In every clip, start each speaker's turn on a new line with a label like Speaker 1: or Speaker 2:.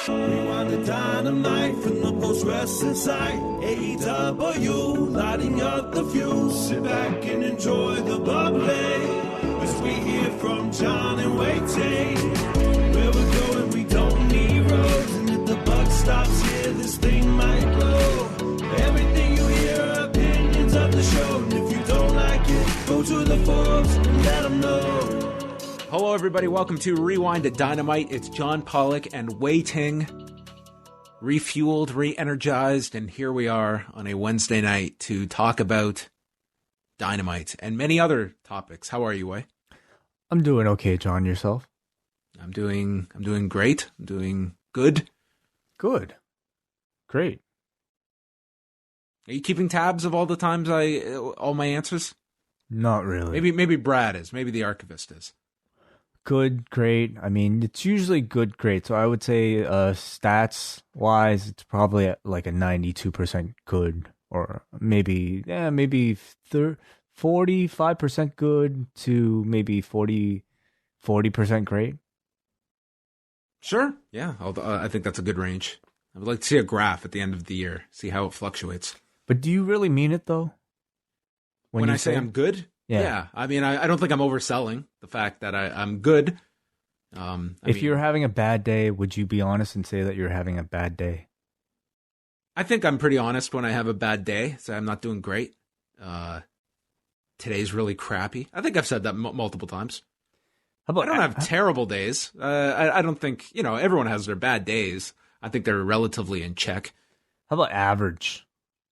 Speaker 1: Rewind-A-Dynamite from the post-wrestling site. AEW, lighting up the fuse. Sit back and enjoy the bubbly as we hear from John and Wai Ting. Where we're going, we don't need roads. And if the buck stops here, this thing might blow. Everything you hear are opinions of the show. And if you don't like it, go to the forums and let them know.
Speaker 2: Hello, everybody. Welcome to Rewind-A-Dynamite. It's John, Pollock, and Wai Ting, refueled, re-energized, and here we are on a Wednesday night to talk about Dynamite and many other topics. How are you, Wai?
Speaker 3: I'm doing okay, John. Yourself?
Speaker 2: I'm doing great. I'm doing good.
Speaker 3: Good. Great.
Speaker 2: Are you keeping tabs of all the times all my answers?
Speaker 3: Not really.
Speaker 2: Maybe Brad is. Maybe the archivist is.
Speaker 3: Good, great. I mean, it's usually good, great. So I would say stats wise, it's probably at like a 92% good, or maybe 45% good to maybe 40% great.
Speaker 2: Sure. Yeah. I think that's a good range. I would like to see a graph at the end of the year, see how it fluctuates.
Speaker 3: But do you really mean it though?
Speaker 2: When I say I'm good? Yeah. I mean, I don't think I'm overselling the fact that I'm good.
Speaker 3: If you're having a bad day, would you be honest and say that you're having a bad day?
Speaker 2: I think I'm pretty honest when I have a bad day. So I'm not doing great. Today's really crappy. I think I've said that multiple times. I don't have terrible days. I don't think, everyone has their bad days. I think they're relatively in check.
Speaker 3: How about average?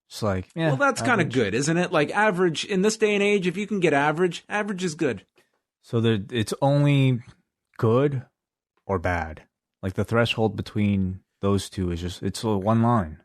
Speaker 3: It's like,
Speaker 2: well, that's kind of good, isn't it? Like average in this day and age, if you can get average is good.
Speaker 3: So it's only good or bad. Like the threshold between those two is it's one line,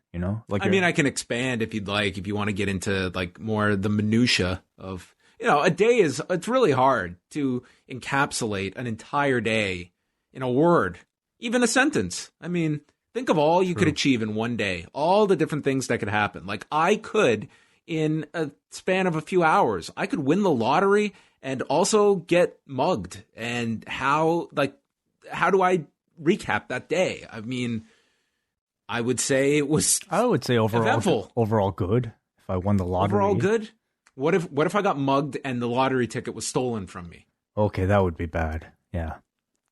Speaker 3: Like
Speaker 2: I can expand if you'd like, if you want to get into like more the minutia of, a day it's really hard to encapsulate an entire day in a word, even a sentence. I mean, think of all you could achieve in one day, all the different things that could happen. Like I could, in a span of a few hours, I could win the lottery and also get mugged. And how do I recap that day? I mean, I would say it was
Speaker 3: overall good. If I won the lottery.
Speaker 2: Overall good? What if I got mugged and the lottery ticket was stolen from me? Okay,
Speaker 3: that would be bad. Yeah.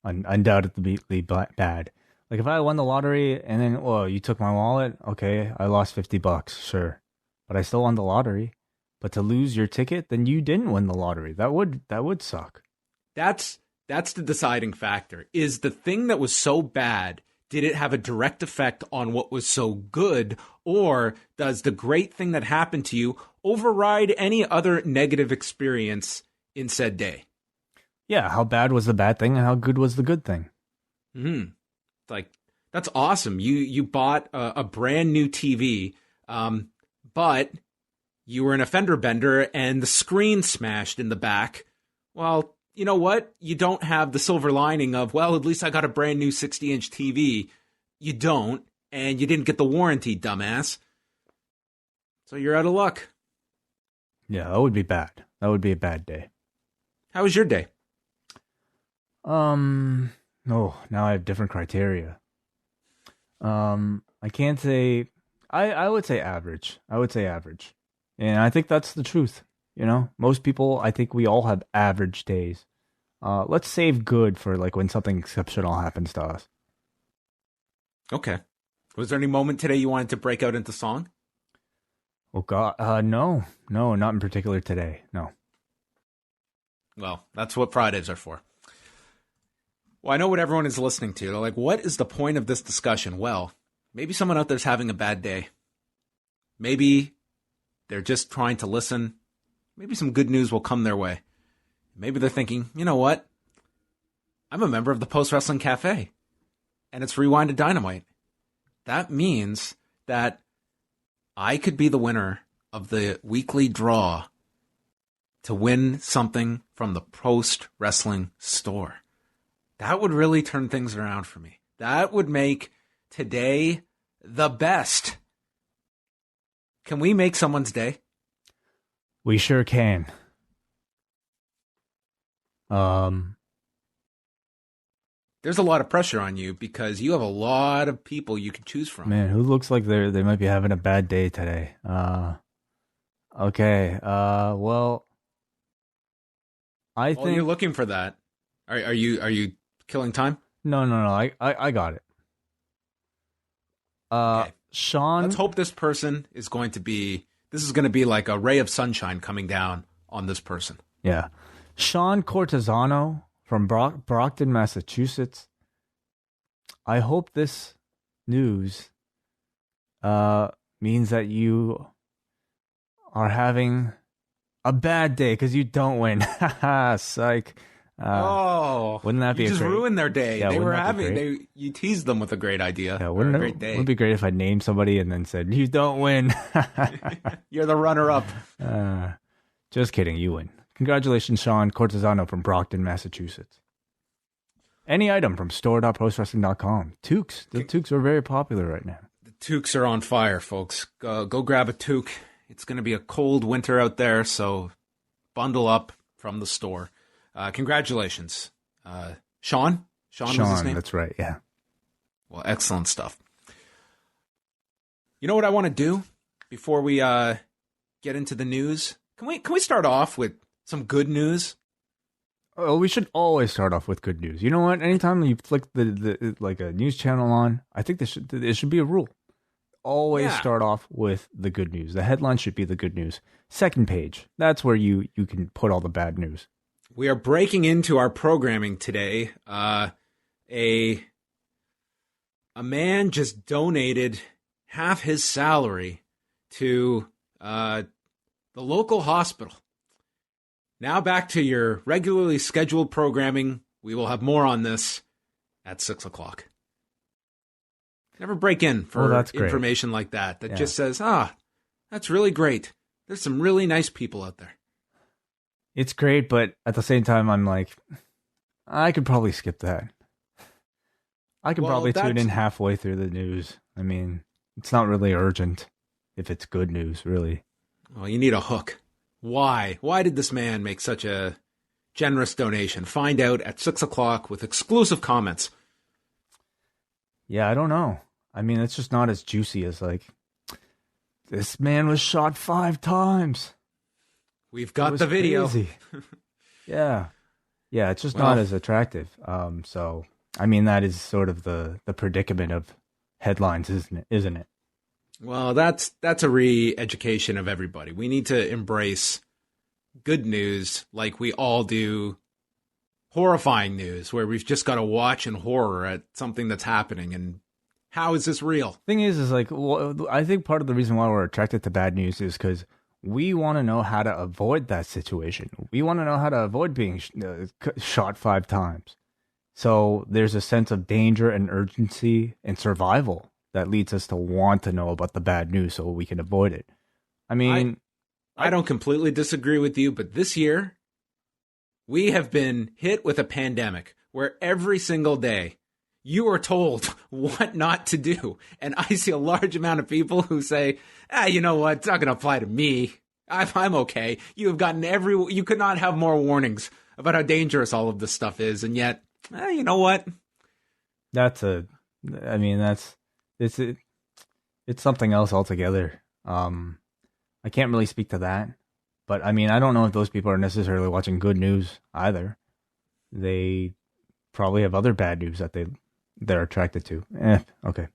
Speaker 3: Undoubtedly bad. Like if I won the lottery and then, you took my wallet, okay, I lost $50, sure. But I still won the lottery. But to lose your ticket, then you didn't win the lottery. That would suck.
Speaker 2: That's the deciding factor. Is the thing that was so bad, did it have a direct effect on what was so good? Or does the great thing that happened to you override any other negative experience in said day?
Speaker 3: Yeah, how bad was the bad thing and how good was the good thing?
Speaker 2: Like, that's awesome. You bought a brand new TV, but you were in a fender bender and the screen smashed in the back. Well, you know what? You don't have the silver lining of, well, at least I got a brand new 60-inch TV. You don't, and you didn't get the warranty, dumbass. So you're out of luck.
Speaker 3: Yeah, that would be bad. That would be a bad day.
Speaker 2: How was your day?
Speaker 3: No, now I have different criteria. I can't say. I would say average. And I think that's the truth. Most people, I think we all have average days. Let's save good for like when something exceptional happens to us.
Speaker 2: Okay. Was there any moment today you wanted to break out into song?
Speaker 3: Oh God, no, not in particular today. No.
Speaker 2: Well, that's what Fridays are for. Well, I know what everyone is listening to. They're like, what is the point of this discussion? Well, maybe someone out there's having a bad day. Maybe they're just trying to listen. Maybe some good news will come their way. Maybe they're thinking, you know what? I'm a member of the Post Wrestling Cafe, and it's Rewind-A-Dynamite. That means that I could be the winner of the weekly draw to win something from the Post Wrestling store. That would really turn things around for me. That would make today the best. Can we make someone's day?
Speaker 3: We sure can.
Speaker 2: there's a lot of pressure on you because you have a lot of people you can choose from.
Speaker 3: Man, who looks like they might be having a bad day today? Okay. Well, I think
Speaker 2: you're looking for that. Are you killing time?
Speaker 3: No. I got it.
Speaker 2: Okay.
Speaker 3: Sean.
Speaker 2: Let's hope this person is going to be. This is going to be like a ray of sunshine coming down on this person.
Speaker 3: Yeah, Sean Cortesano from Brockton, Massachusetts. I hope this news means that you are having a bad day because you don't win. Psych. Wouldn't that be
Speaker 2: you just
Speaker 3: great?
Speaker 2: ruined their day?
Speaker 3: Yeah,
Speaker 2: they were
Speaker 3: having
Speaker 2: you teased them with a great idea.
Speaker 3: Yeah,
Speaker 2: a great day.
Speaker 3: Wouldn't it be great if I named somebody and then said you don't win?
Speaker 2: You're the runner-up.
Speaker 3: Just kidding, you win. Congratulations, Sean Cortesano from Brockton, Massachusetts. Any item from store.postwrestling.com. Toques. The toques are very popular right now.
Speaker 2: The toques are on fire, folks. Go grab a toque. It's going to be a cold winter out there, so bundle up from the store. Congratulations. Sean? Sean was his name?
Speaker 3: That's right, yeah.
Speaker 2: Well, excellent stuff. You know what I want to do before we get into the news? Can we start off with some good news?
Speaker 3: Oh, we should always start off with good news. You know what? Anytime you flick the like a news channel on, I think it should be a rule. Always start off with the good news. The headline should be the good news. Second page. That's where you can put all the bad news.
Speaker 2: We are breaking into our programming today. A man just donated half his salary to the local hospital. Now back to your regularly scheduled programming. We will have more on this at 6 o'clock. Never break in for information like that just says, that's really great. There's some really nice people out there.
Speaker 3: It's great, but at the same time, I'm like, I could probably skip that. I could probably tune in halfway through the news. I mean, it's not really urgent if it's good news, really.
Speaker 2: Well, you need a hook. Why? Why did this man make such a generous donation? Find out at 6 o'clock with exclusive comments.
Speaker 3: Yeah, I don't know. I mean, it's just not as juicy as like, this man was shot 5 times.
Speaker 2: We've got the video.
Speaker 3: Yeah, it's just not as attractive. So, I mean, that is sort of the predicament of headlines, isn't it?
Speaker 2: Well, that's a re-education of everybody. We need to embrace good news like we all do horrifying news, where we've just got to watch in horror at something that's happening. And how is this real?
Speaker 3: Thing is like, well, I think part of the reason why we're attracted to bad news is because we want to know how to avoid that situation. We want to know how to avoid being shot 5 times. So there's a sense of danger and urgency and survival that leads us to want to know about the bad news so we can avoid it. I mean,
Speaker 2: I don't completely disagree with you, but this year we have been hit with a pandemic where every single day you are told what not to do. And I see a large amount of people who say, you know what? It's not going to apply to me. I'm okay. You have gotten you could not have more warnings about how dangerous all of this stuff is. And yet, you know what?
Speaker 3: It's something else altogether. I can't really speak to that, but I mean, I don't know if those people are necessarily watching good news either. They probably have other bad news that they're attracted to. Okay.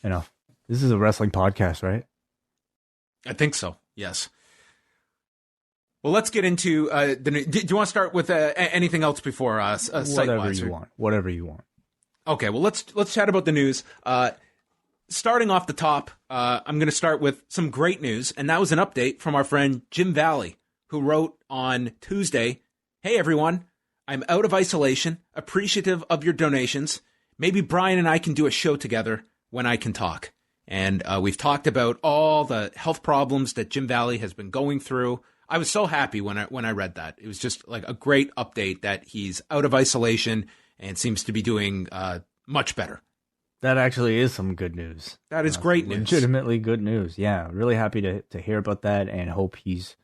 Speaker 3: Enough. This is a wrestling podcast, right?
Speaker 2: I think so. Yes. Well, let's get into do you want to start with anything else before
Speaker 3: whatever you want? Whatever you want.
Speaker 2: Okay. Well, let's chat about the news. Starting off the top, I'm going to start with some great news, and that was an update from our friend Jim Valley, who wrote on Tuesday, "Hey everyone, I'm out of isolation, appreciative of your donations. Maybe Brian and I can do a show together when I can talk." And we've talked about all the health problems that Jim Valley has been going through. I was so happy when I read that. It was just like a great update that he's out of isolation and seems to be doing much better.
Speaker 3: That actually is some good news.
Speaker 2: That is great news.
Speaker 3: Legitimately good news. Yeah, really happy to hear about that, and hope he's,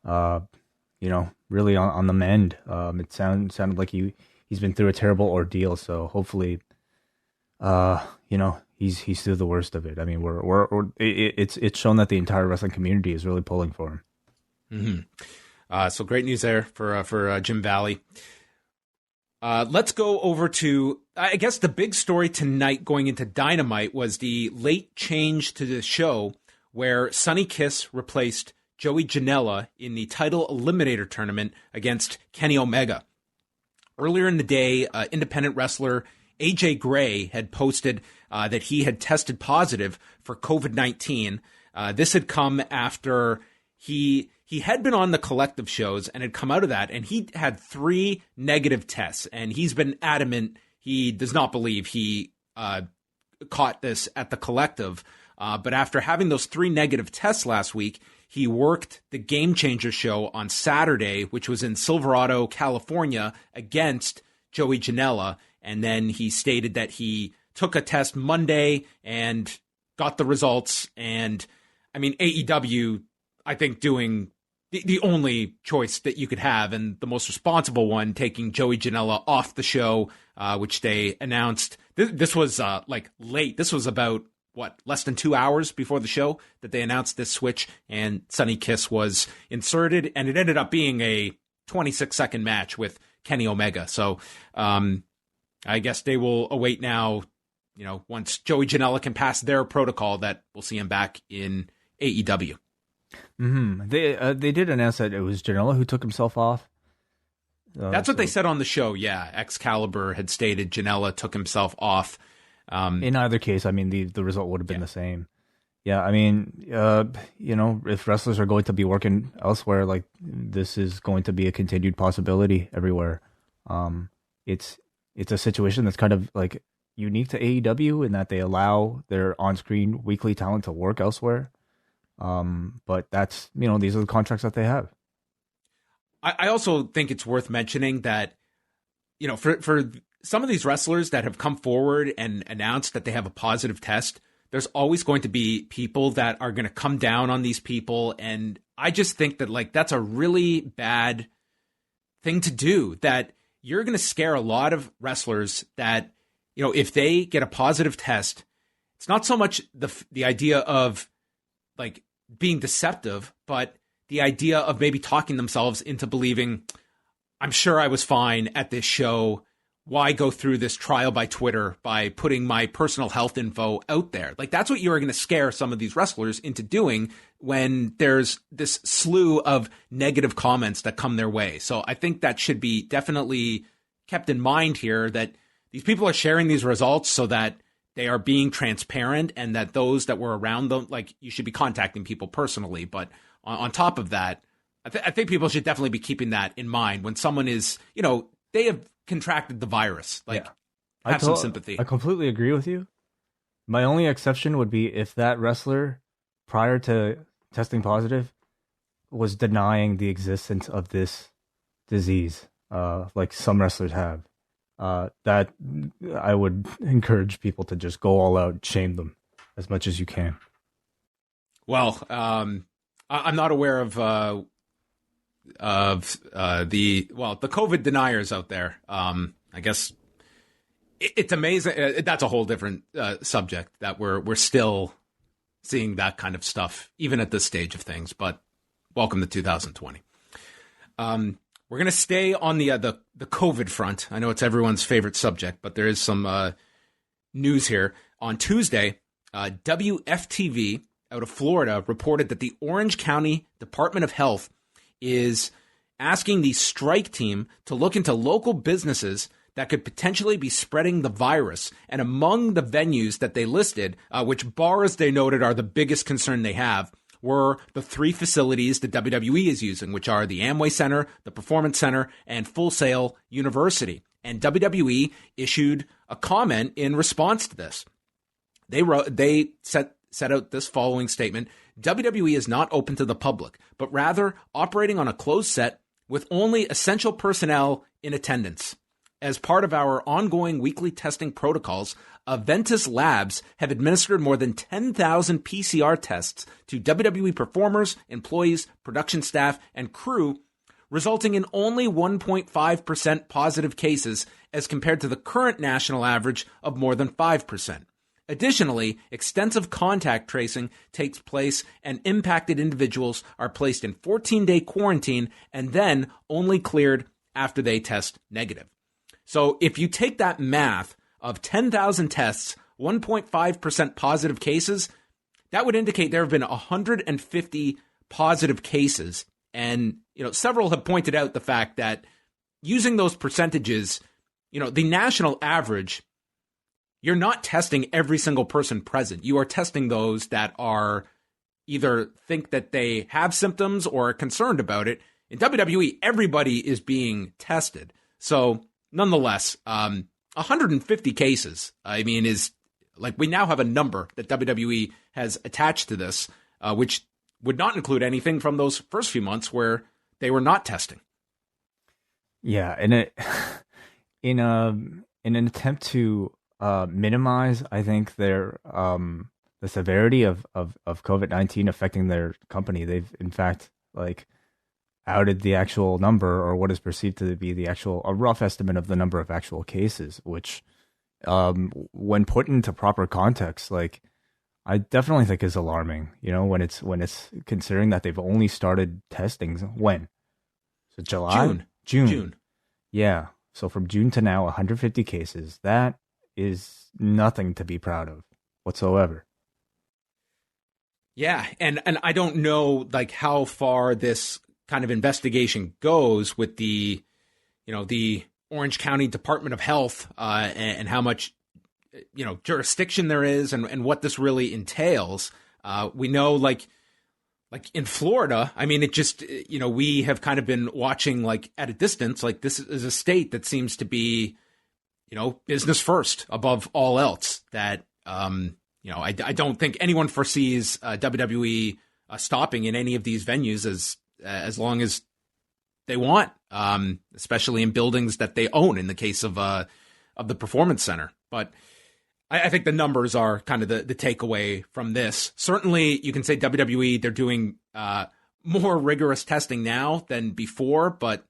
Speaker 3: really on the mend. It sounded like he he's been through a terrible ordeal. So hopefully, he's through the worst of it. I mean, it's shown that the entire wrestling community is really pulling for him.
Speaker 2: Mm-hmm. So great news there for Jim Valley. Let's go over to, I guess the big story tonight going into Dynamite was the late change to the show where Sonny Kiss replaced Joey Janela in the Title Eliminator tournament against Kenny Omega. Earlier in the day, independent wrestler AJ Gray had posted that he had tested positive for COVID-19. This had come after he had been on the collective shows and had come out of that, and he had 3 negative tests, and he's been adamant he does not believe he caught this at the collective. But after having those 3 negative tests last week, he worked the Game Changer show on Saturday, which was in Silverado, California, against Joey Janela. And then he stated that he took a test Monday and got the results. And I mean, AEW, I think, doing the only choice that you could have and the most responsible one, taking Joey Janela off the show, which they announced. This was late. This was about, less than 2 hours before the show that they announced this switch, and Sonny Kiss was inserted, and it ended up being a 26-second match with Kenny Omega. So I guess they will await now, once Joey Janela can pass their protocol, that we'll see him back in AEW.
Speaker 3: Mm-hmm. They did announce that it was Janela who took himself off.
Speaker 2: That's what they said on the show, yeah. Excalibur had stated Janela took himself off.
Speaker 3: In either case, I mean, the result would have been the same. Yeah, I mean, if wrestlers are going to be working elsewhere, like, this is going to be a continued possibility everywhere. It's a situation that's kind of like unique to AEW in that they allow their on-screen weekly talent to work elsewhere. But that's, these are the contracts that they have.
Speaker 2: I also think it's worth mentioning that, for some of these wrestlers that have come forward and announced that they have a positive test, there's always going to be people that are going to come down on these people. And I just think that, that's a really bad thing to do, that you're going to scare a lot of wrestlers that, if they get a positive test, it's not so much the idea of being deceptive, but the idea of maybe talking themselves into believing, I'm sure I was fine at this show. Why go through this trial by Twitter by putting my personal health info out there? That's what you're going to scare some of these wrestlers into doing when there's this slew of negative comments that come their way. So I think that should be definitely kept in mind here, that these people are sharing these results so that they are being transparent, and that those that were around them, you should be contacting people personally. But on top of that, I think people should definitely be keeping that in mind when someone is, they have contracted the virus. Have some sympathy.
Speaker 3: I completely agree with you. My only exception would be if that wrestler, prior to testing positive, was denying the existence of this disease, like some wrestlers have. That I would encourage people to just go all out, shame them as much as you can.
Speaker 2: Well, I'm not aware of the COVID deniers out there. I guess it's amazing. That's a whole different subject that we're still seeing that kind of stuff, even at this stage of things. But welcome to 2020. We're going to stay on the COVID front. I know it's everyone's favorite subject, but there is some news here. On Tuesday, WFTV out of Florida reported that the Orange County Department of Health is asking the strike team to look into local businesses that could potentially be spreading the virus. And among the venues that they listed, which bars they noted are the biggest concern they have, were the 3 facilities the WWE is using, which are the Amway Center, the Performance Center, and Full Sail University. And WWE issued a comment in response to this. They set out this following statement: WWE is not open to the public, but rather operating on a closed set with only essential personnel in attendance. As part of our ongoing weekly testing protocols, Aventis Labs have administered more than 10,000 PCR tests to WWE performers, employees, production staff, and crew resulting in only 1.5% positive cases as compared to the current national average of more than 5%. Additionally, extensive contact tracing takes place and impacted individuals are placed in 14-day quarantine and then only cleared after they test negative. So if you take that math of 10,000 tests, 1.5% positive cases, that would indicate there have been 150 positive cases. And, several have pointed out the fact that using those percentages, the national average, you're not testing every single person present. You are testing those that are either think that they have symptoms or are concerned about it. In WWE, everybody is being tested. So nonetheless, 150 cases, is like we now have a number that WWE has attached to this, which would not include anything from those first few months where they were not testing.
Speaker 3: Yeah, and in an attempt to minimize, I think, their the severity of COVID-19 affecting their company, they've in fact outed the actual number, or what is perceived to be a rough estimate of the number of actual cases, which when put into proper context, I definitely think is alarming. When it's considering that they've only started testing when? So July? June. Yeah. So from June to now, 150 cases. That is nothing to be proud of whatsoever.
Speaker 2: Yeah, and I don't know how far this kind of investigation goes with the Orange County Department of Health and how much jurisdiction there is and what this really entails. We know in Florida, it just we have kind of been watching at a distance. This is a state that seems to be business first above all else. That, I don't think anyone foresees WWE stopping in any of these venues as long as they want, especially in buildings that they own in the case of the Performance Center. But I think the numbers are kind of the takeaway from this. Certainly, you can say WWE, they're doing more rigorous testing now than before, but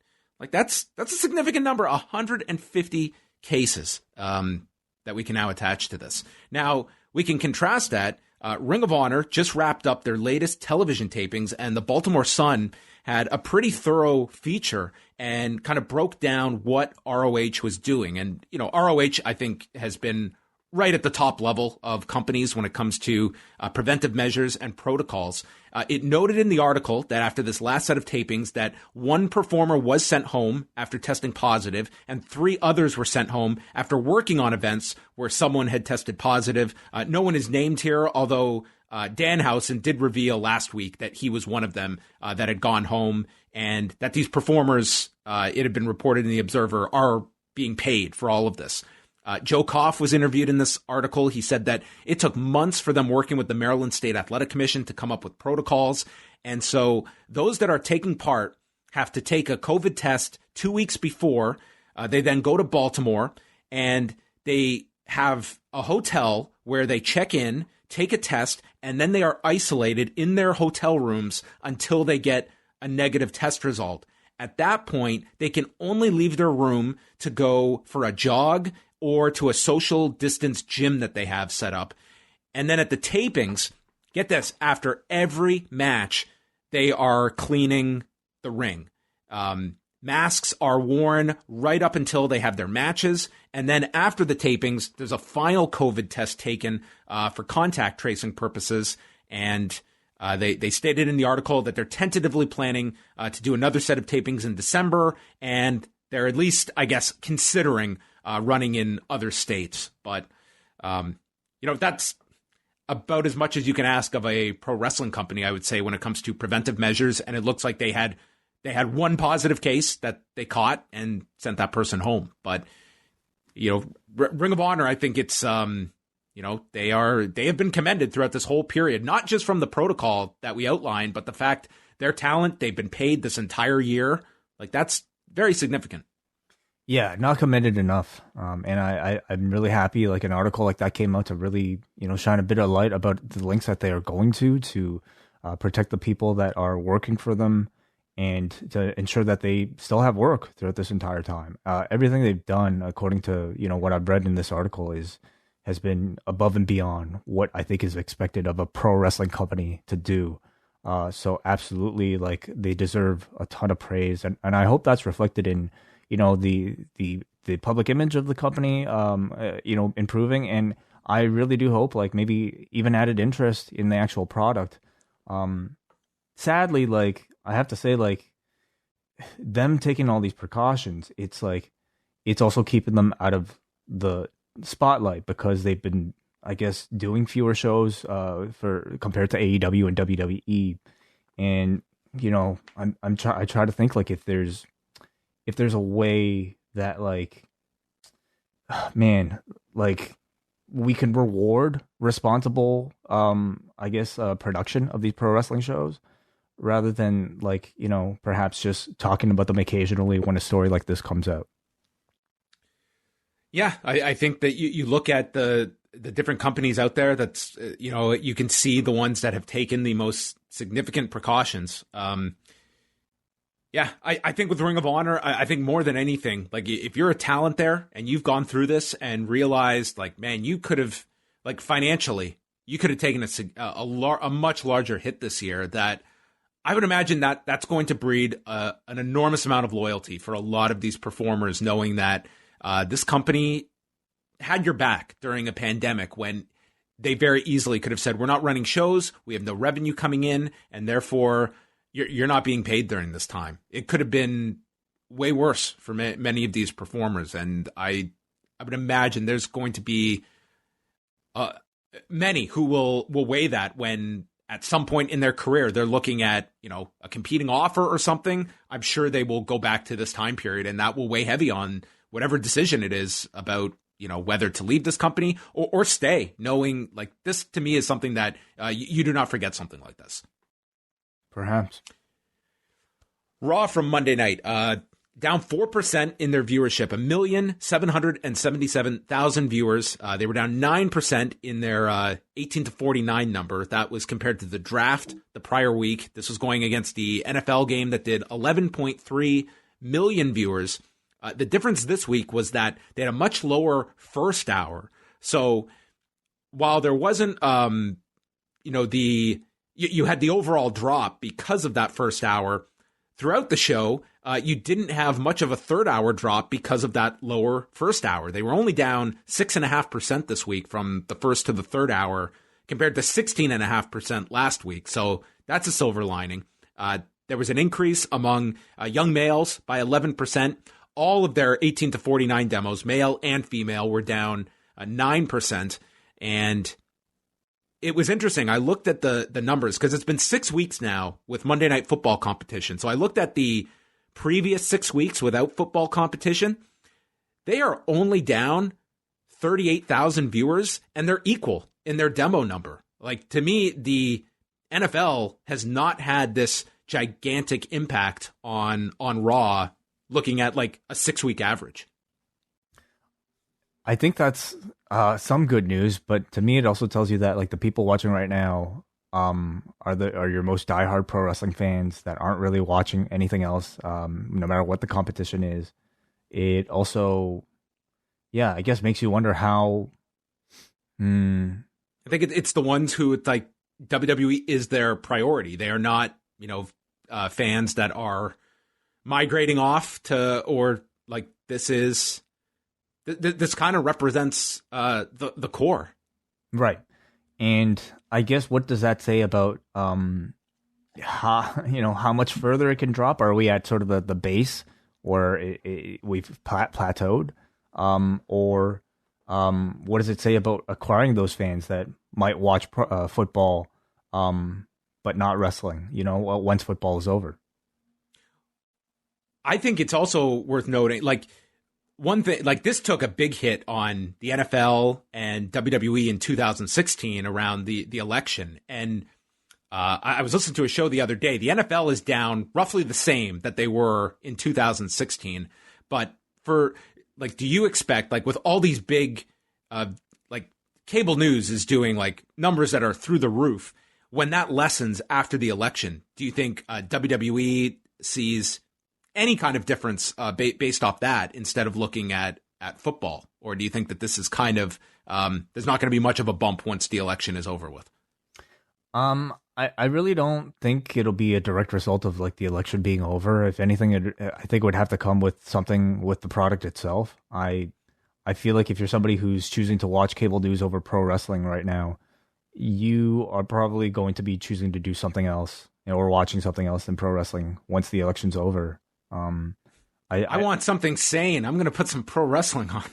Speaker 2: that's a significant number, 150 cases that we can now attach to this. Now, we can contrast that. Ring of Honor just wrapped up their latest television tapings, and the Baltimore Sun had a pretty thorough feature and kind of broke down what ROH was doing. And, ROH, I think, has been right at the top level of companies when it comes to preventive measures and protocols. It noted in the article that after this last set of tapings that one performer was sent home after testing positive and 3 others were sent home after working on events where someone had tested positive. No one is named here, although Danhausen did reveal last week that he was one of them that had gone home, and that these performers, it had been reported in the Observer, are being paid for all of this. Joe Koff was interviewed in this article. He said that it took months for them working with the Maryland State Athletic Commission to come up with protocols. And so those that are taking part have to take a COVID test 2 weeks before. They then go to Baltimore and they have a hotel where they check in, take a test, and then they are isolated in their hotel rooms until they get a negative test result. At that point, they can only leave their room to go for a jog or to a social distance gym that they have set up. And then at the tapings, get this, after every match, they are cleaning the ring. Masks are worn right up until they have their matches. And then after the tapings, there's a final COVID test taken for contact tracing purposes. And they stated in the article that they're tentatively planning to do another set of tapings in December. And they're at least, I guess, considering running in other states. But, that's about as much as you can ask of a pro wrestling company, I would say, when it comes to preventive measures. And it looks like they had one positive case that they caught and sent that person home. But, Ring of Honor, I think it's, they have been commended throughout this whole period, not just from the protocol that we outlined, but the fact their talent, they've been paid this entire year. That's very significant.
Speaker 3: Yeah, not commended enough. And I'm really happy an article like that came out to really, shine a bit of light about the links that they are going to protect the people that are working for them. and to ensure that they still have work throughout this entire time. Everything they've done, according to what I've read in this article, has been above and beyond what I think is expected of a pro wrestling company to do. So absolutely, like, they deserve a ton of praise, and I hope that's reflected in the public image of the company, improving. And I really do hope, like, maybe even added interest in the actual product. Sadly, like, I have to say, like, them taking all these precautions, it's like, it's also keeping them out of the spotlight because they've been, I guess, doing fewer shows compared to AEW and WWE. And, I try to think, like, if there's a way that, like, man, like, we can reward responsible, production of these pro wrestling shows, rather than, like, perhaps just talking about them occasionally when a story like this comes out.
Speaker 2: Yeah, I think that you look at the different companies out there, that's, you can see the ones that have taken the most significant precautions. Yeah, I think with Ring of Honor, I think more than anything, like, if you're a talent there and you've gone through this and realized, like, man, you could have, like, financially, you could have taken a much larger hit this year, that I would imagine that that's going to breed an enormous amount of loyalty for a lot of these performers, knowing that this company had your back during a pandemic when they very easily could have said, we're not running shows, we have no revenue coming in, and therefore you're not being paid during this time. It could have been way worse for many of these performers. And I would imagine there's going to be many who will weigh that when at some point in their career they're looking at, a competing offer or something. I'm sure they will go back to this time period, and that will weigh heavy on whatever decision it is about, whether to leave this company or stay, knowing, like, this to me is something that you do not forget something like this.
Speaker 3: Perhaps.
Speaker 2: Raw from Monday night, down 4% in their viewership, 1,777,000 viewers. They were down 9% in their 18 to 49 number. That was compared to the draft the prior week. This was going against the NFL game that did 11.3 million viewers. The difference this week was that they had a much lower first hour. So while there wasn't, you had the overall drop because of that first hour, throughout the show, you didn't have much of a third hour drop because of that lower first hour. They were only down 6.5% this week from the first to the third hour, compared to 16.5% last week. So that's a silver lining. There was an increase among young males by 11%. All of their 18 to 49 demos, male and female, were down 9%. And it was interesting. I looked at the numbers because it's been 6 weeks now with Monday Night Football competition. So I looked at the previous 6 weeks without football competition. They are only down 38,000 viewers, and they're equal in their demo number. Like, to me, the NFL has not had this gigantic impact on Raw, looking at, like, a 6-week average.
Speaker 3: I think that's some good news, but to me, it also tells you that, like, the people watching right now are your most diehard pro wrestling fans that aren't really watching anything else, no matter what the competition is. It also, yeah, I guess makes you wonder how.
Speaker 2: I think it's the ones who, it's like, WWE is their priority. They are not, fans that are migrating off to, or, like, this kind of represents the core. Right.
Speaker 3: And I guess, what does that say about how much further it can drop? Are we at sort of the base, or we've plateaued? Or what does it say about acquiring those fans that might watch football but not wrestling, once football is over?
Speaker 2: I think it's also worth noting, like, one thing, like, this took a big hit on the NFL and WWE in 2016 around the election. And I was listening to a show the other day. The NFL is down roughly the same that they were in 2016. But for, like, do you expect, like, with all these big, like, cable news is doing, like, numbers that are through the roof, when that lessens after the election, do you think WWE sees any kind of difference based off that instead of looking at football? Or do you think that this is kind of, there's not going to be much of a bump once the election is over with?
Speaker 3: I really don't think it'll be a direct result of like the election being over. If anything, I think it would have to come with something with the product itself. I feel like if you're somebody who's choosing to watch cable news over pro wrestling right now, you are probably going to be choosing to do something else, or watching something else than pro wrestling once the election's over. I
Speaker 2: want something sane. I'm going to put some pro wrestling on.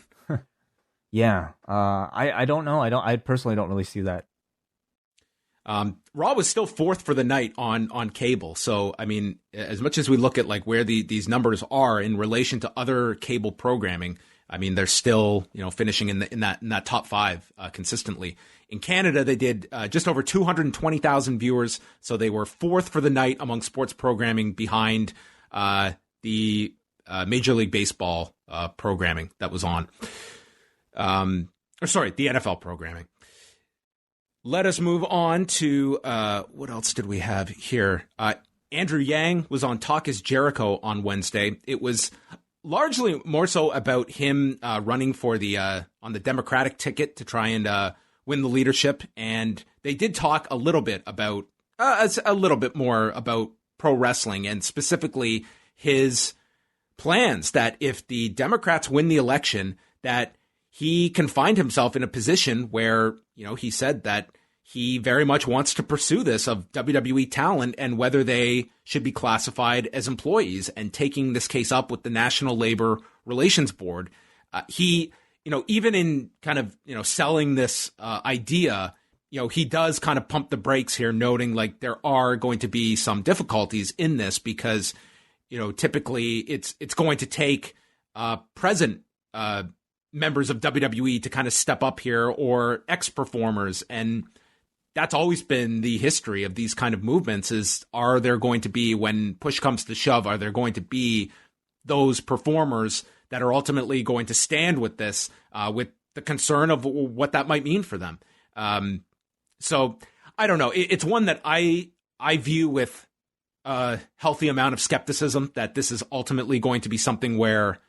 Speaker 3: Yeah. I don't know. I personally don't really see that.
Speaker 2: Raw was still fourth for the night on cable. So, I mean, as much as we look at like where these numbers are in relation to other cable programming, I mean, they're still, finishing in that top five consistently. In Canada, they did just over 220,000 viewers. So they were fourth for the night among sports programming behind the Major League Baseball programming that was on. The NFL programming. Let us move on to what else did we have here? Andrew Yang was on Talk is Jericho on Wednesday. It was largely more so about him running for on the Democratic ticket to try and win the leadership. And they did talk a little bit more about pro wrestling, and specifically his plans that if the Democrats win the election, that he can find himself in a position where, he said that he very much wants to pursue this of WWE talent and whether they should be classified as employees, and taking this case up with the National Labor Relations Board. He, even in kind of, selling this idea, he does kind of pump the brakes here, noting like there are going to be some difficulties in this because, typically it's going to take present members of WWE to kind of step up here, or ex-performers. And that's always been the history of these kind of movements is, are there going to be, when push comes to shove, are there going to be those performers that are ultimately going to stand with this, with the concern of what that might mean for them? So I don't know. It's one that I view with a healthy amount of skepticism that this is ultimately going to be something where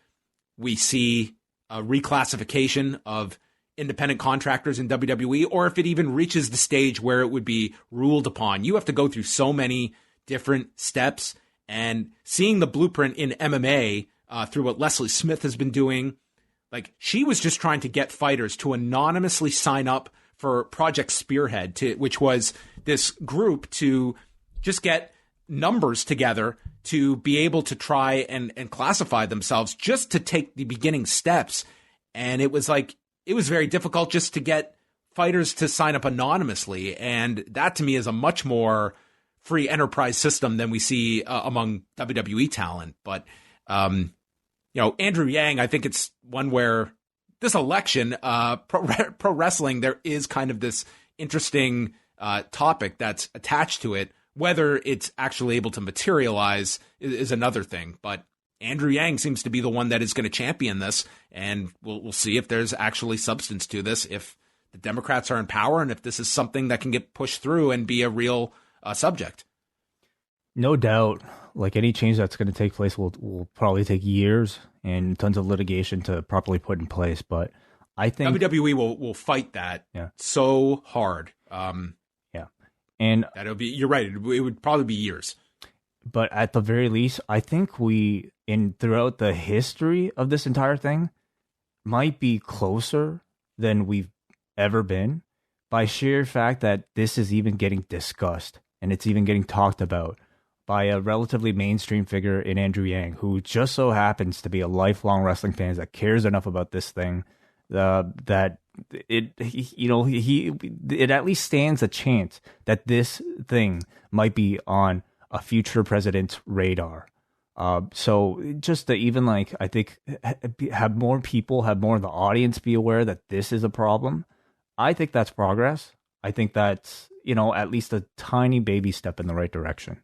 Speaker 2: we see a reclassification of independent contractors in WWE, or if it even reaches the stage where it would be ruled upon. You have to go through so many different steps, and seeing the blueprint in MMA through what Leslie Smith has been doing, like she was just trying to get fighters to anonymously sign up for Project Spearhead, which was this group to just get numbers together to be able to try and classify themselves, just to take the beginning steps. And it was very difficult just to get fighters to sign up anonymously. And that to me is a much more free enterprise system than we see among WWE talent. But, Andrew Yang, I think it's one where this election, pro wrestling, there is kind of this interesting topic that's attached to it. Whether it's actually able to materialize is another thing. But Andrew Yang seems to be the one that is going to champion this, and we'll see if there's actually substance to this, if the Democrats are in power, and if this is something that can get pushed through and be a real subject.
Speaker 3: No doubt, like any change that's going to take place will probably take years and tons of litigation to properly put in place. But I think
Speaker 2: WWE will fight that so hard.
Speaker 3: And
Speaker 2: that'll be, you're right, it would probably be years.
Speaker 3: But at the very least, I think throughout the history of this entire thing, might be closer than we've ever been, by sheer fact that this is even getting discussed and it's even getting talked about by a relatively mainstream figure in Andrew Yang, who just so happens to be a lifelong wrestling fan that cares enough about this thing that it at least stands a chance that this thing might be on a future president's radar. So just to even I think have more of the audience be aware that this is a problem, I think that's progress. I think that's, at least a tiny baby step in the right direction.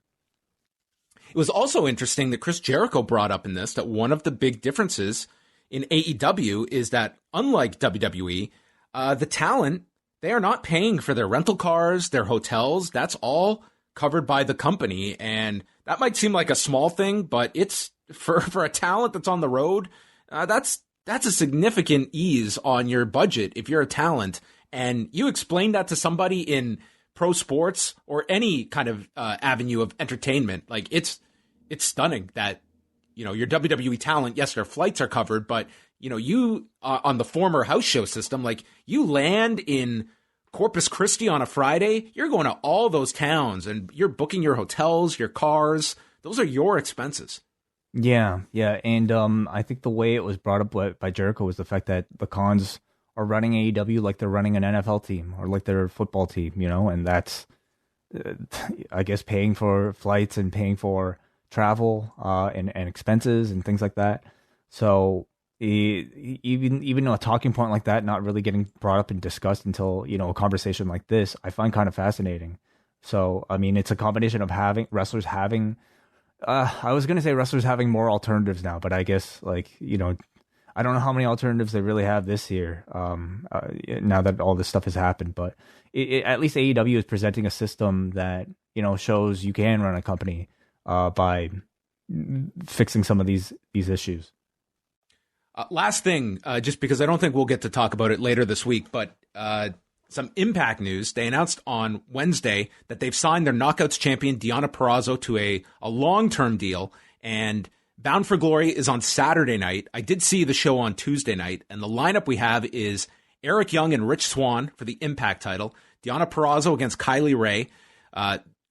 Speaker 2: It was also interesting that Chris Jericho brought up in this, that one of the big differences in AEW is that, unlike WWE, the talent, they are not paying for their rental cars, their hotels. That's all covered by the company. And that might seem like a small thing, but it's for a talent that's on the road, that's a significant ease on your budget if you're a talent. And you explain that to somebody in pro sports or any kind of avenue of entertainment. Like it's stunning that, your WWE talent, yes, their flights are covered, but you on the former house show system, like you land in Corpus Christi on a Friday, you're going to all those towns and you're booking your hotels, your cars. Those are your expenses.
Speaker 3: Yeah. And I think the way it was brought up by Jericho was the fact that the cons are running AEW like they're running an NFL team or like their football team, and that's, I guess, paying for flights and paying for travel and expenses and things like that. So even a talking point like that not really getting brought up and discussed until a conversation like this, I find kind of fascinating. So I mean, it's a combination of having wrestlers having I was gonna say wrestlers having more alternatives now, but I guess I don't know how many alternatives they really have this year now that all this stuff has happened, but at least AEW is presenting a system that shows you can run a company by fixing some of these issues.
Speaker 2: Last thing, just because I don't think we'll get to talk about it later this week, but some Impact news. They announced on Wednesday that they've signed their Knockouts champion Deonna Purrazzo to a long-term deal, and Bound for Glory is on Saturday night. I did see the show on Tuesday night, and the lineup we have is Eric Young and Rich Swann for the Impact title, Deonna Purrazzo against Kylie Ray.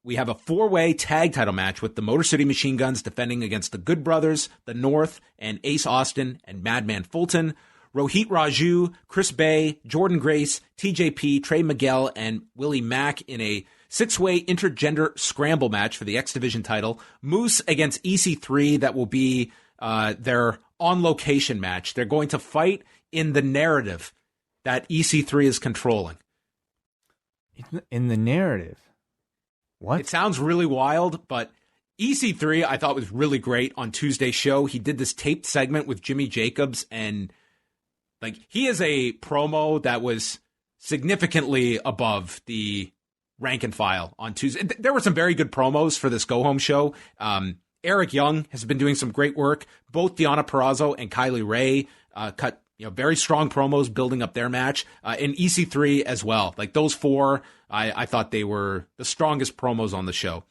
Speaker 2: We have a 4-way tag title match with the Motor City Machine Guns defending against the Good Brothers, the North, and Ace Austin and Madman Fulton. Rohit Raju, Chris Bay, Jordan Grace, TJP, Trey Miguel, and Willie Mack in a 6-way intergender scramble match for the X Division title. Moose against EC3, that will be their on-location match. They're going to fight in the narrative that EC3 is controlling.
Speaker 3: In the narrative? What?
Speaker 2: It sounds really wild, but EC3 I thought was really great on Tuesday's show. He did this taped segment with Jimmy Jacobs, and he is a promo that was significantly above the rank and file on Tuesday. There were some very good promos for this go-home show. Eric Young has been doing some great work. Both Deonna Purrazzo and Kylie Ray cut very strong promos building up their match. And EC3 as well. Those four, I thought they were the strongest promos on the show.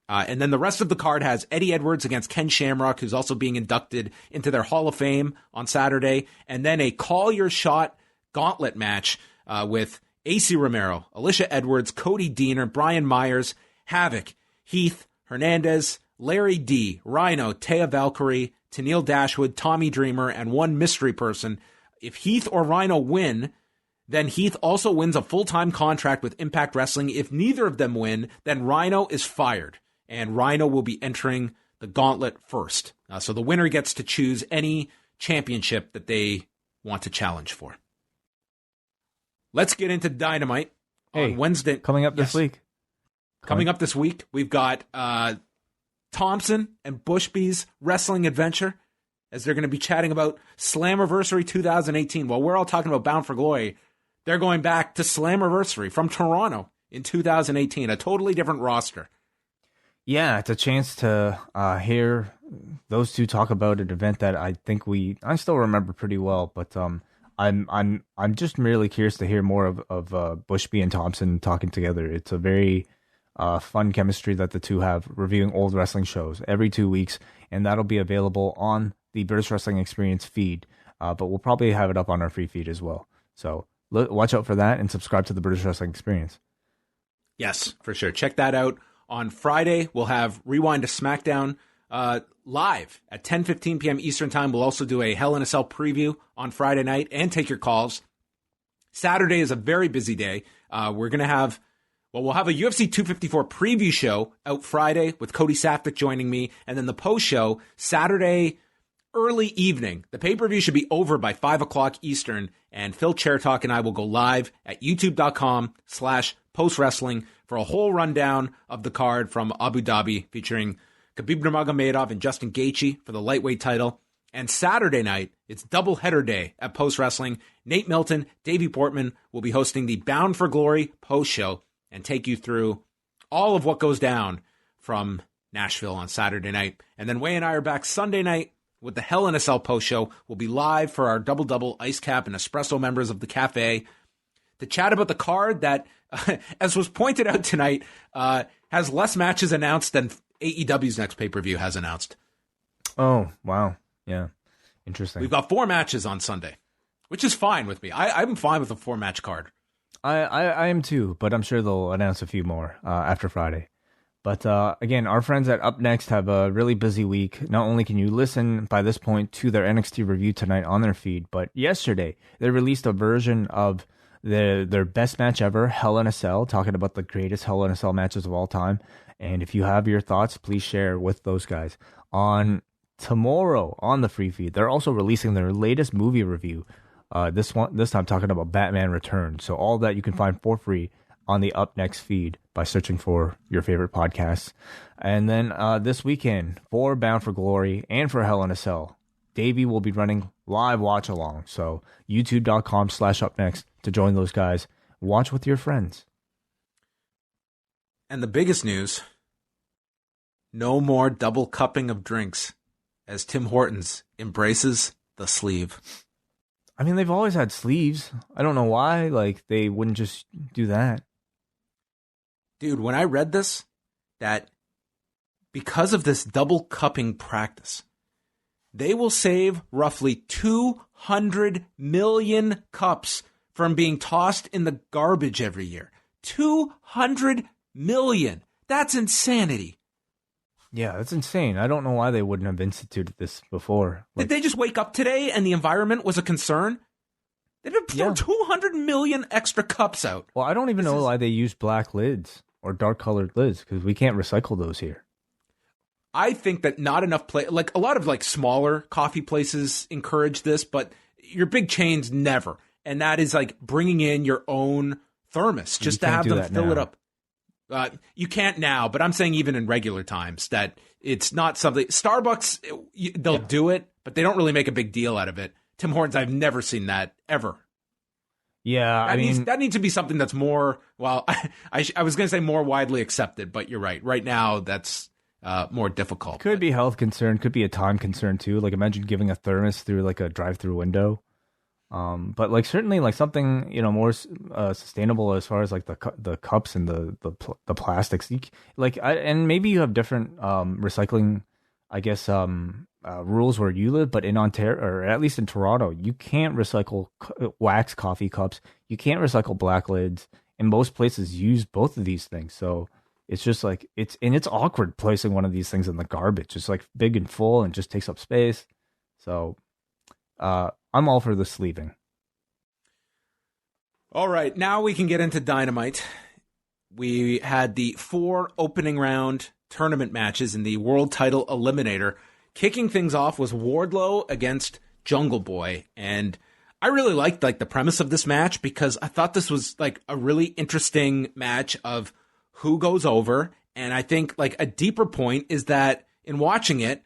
Speaker 2: And then the rest of the card has Eddie Edwards against Ken Shamrock, who's also being inducted into their Hall of Fame on Saturday. And then a Call Your Shot gauntlet match with AC Romero, Alicia Edwards, Cody Deaner, Brian Myers, Havoc, Heath, Hernandez, Larry D, Rhino, Taya Valkyrie, Tennille Dashwood, Tommy Dreamer, and one mystery person. If Heath or Rhino win, then Heath also wins a full-time contract with Impact Wrestling. If neither of them win, then Rhino is fired, and Rhino will be entering the gauntlet first. So the winner gets to choose any championship that they want to challenge for. Let's get into Dynamite on Wednesday.
Speaker 3: Coming up this week.
Speaker 2: Coming up this week, we've got Thompson and Bushby's Wrestling Adventure, as they're going to be chatting about Slammiversary 2018. While we're all talking about Bound for Glory, they're going back to Slammiversary from Toronto in 2018, a totally different roster.
Speaker 3: Yeah, it's a chance to hear those two talk about an event that I I still remember pretty well, but I'm just really curious to hear more of Bushby and Thompson talking together. It's a very fun chemistry that the two have, reviewing old wrestling shows every 2 weeks, and that'll be available on the British Wrestling Experience feed, but we'll probably have it up on our free feed as well. So watch out for that and subscribe to the British Wrestling Experience.
Speaker 2: Yes, for sure. Check that out. On Friday, we'll have Rewind to SmackDown live at 10:15 p.m. Eastern Time. We'll also do a Hell in a Cell preview on Friday night and take your calls. Saturday is a very busy day. We'll have a UFC 254 preview show out Friday with Cody Safdie joining me, and then the post show Saturday early evening. The pay-per-view should be over by 5 o'clock Eastern, and Phil Chairtalk and I will go live at youtube.com/postwrestling for a whole rundown of the card from Abu Dhabi, featuring Khabib Nurmagomedov and Justin Gaethje for the lightweight title. And Saturday night, it's doubleheader day at Post Wrestling. Nate Milton, Davey Portman will be hosting the Bound for Glory post show and take you through all of what goes down from Nashville on Saturday night. And then Wai and I are back Sunday night with the Hell in a Cell post show. We'll be live for our double ice cap and espresso members of the cafe to chat about the card that, as was pointed out tonight, has less matches announced than AEW's next pay-per-view has announced.
Speaker 3: Oh, wow. Yeah. Interesting.
Speaker 2: We've got 4 matches on Sunday, which is fine with me. I'm fine with a 4-match card.
Speaker 3: I am too, but I'm sure they'll announce a few more after Friday. But again, our friends at Up Next have a really busy week. Not only can you listen by this point to their NXT review tonight on their feed, but yesterday they released a version of their best match ever, Hell in a Cell, talking about the greatest Hell in a Cell matches of all time. And if you have your thoughts, please share with those guys. On tomorrow on the free feed, they're also releasing their latest movie review. This time talking about Batman Returns. So all that you can find for free on the Up Next feed by searching for your favorite podcasts. And then this weekend for Bound for Glory and for Hell in a Cell, Davey will be running live watch along. So youtube.com/upnext to join those guys. Watch with your friends.
Speaker 2: And the biggest news, no more double cupping of drinks as Tim Hortons embraces the sleeve.
Speaker 3: I mean, they've always had sleeves. I don't know why, like, they wouldn't just do that.
Speaker 2: Dude, when I read this, that because of this double cupping practice, they will save roughly 200 million cups from being tossed in the garbage every year. 200 million. That's insanity.
Speaker 3: Yeah, that's insane. I don't know why they wouldn't have instituted this before.
Speaker 2: Did they just wake up today and the environment was a concern? They've been throwing 200 million extra cups out.
Speaker 3: Well, I don't even know why they use black lids or dark colored lids, because we can't recycle those here.
Speaker 2: I think that not enough like a lot of like smaller coffee places encourage this, but your big chains never. And that is like bringing in your own thermos just to have them fill it up. You can't now, but I'm saying even in regular times that it's not something. Starbucks, they'll do it, but they don't really make a big deal out of it. Tim Hortons, I've never seen that ever.
Speaker 3: Yeah,
Speaker 2: that needs to be something that's more. Well, I was going to say more widely accepted, but you're right. Right now, that's more difficult.
Speaker 3: Could be health concern, could be a time concern too. Like imagine giving a thermos through like a drive-through window. But like certainly like something more sustainable as far as like the cups and the plastics. And maybe you have different recycling, I guess, rules where you live. But in Ontario, or at least in Toronto, you can't recycle wax coffee cups. You can't recycle black lids. And most places use both of these things. So it's just like it's awkward placing one of these things in the garbage. It's like big and full and just takes up space. So. I'm all for the sleeving.
Speaker 2: All right, now we can get into Dynamite. We had the 4 opening round tournament matches in the World Title Eliminator. Kicking things off was Wardlow against Jungle Boy, and I really liked like the premise of this match because I thought this was like a really interesting match of who goes over, and I think like a deeper point is that in watching it,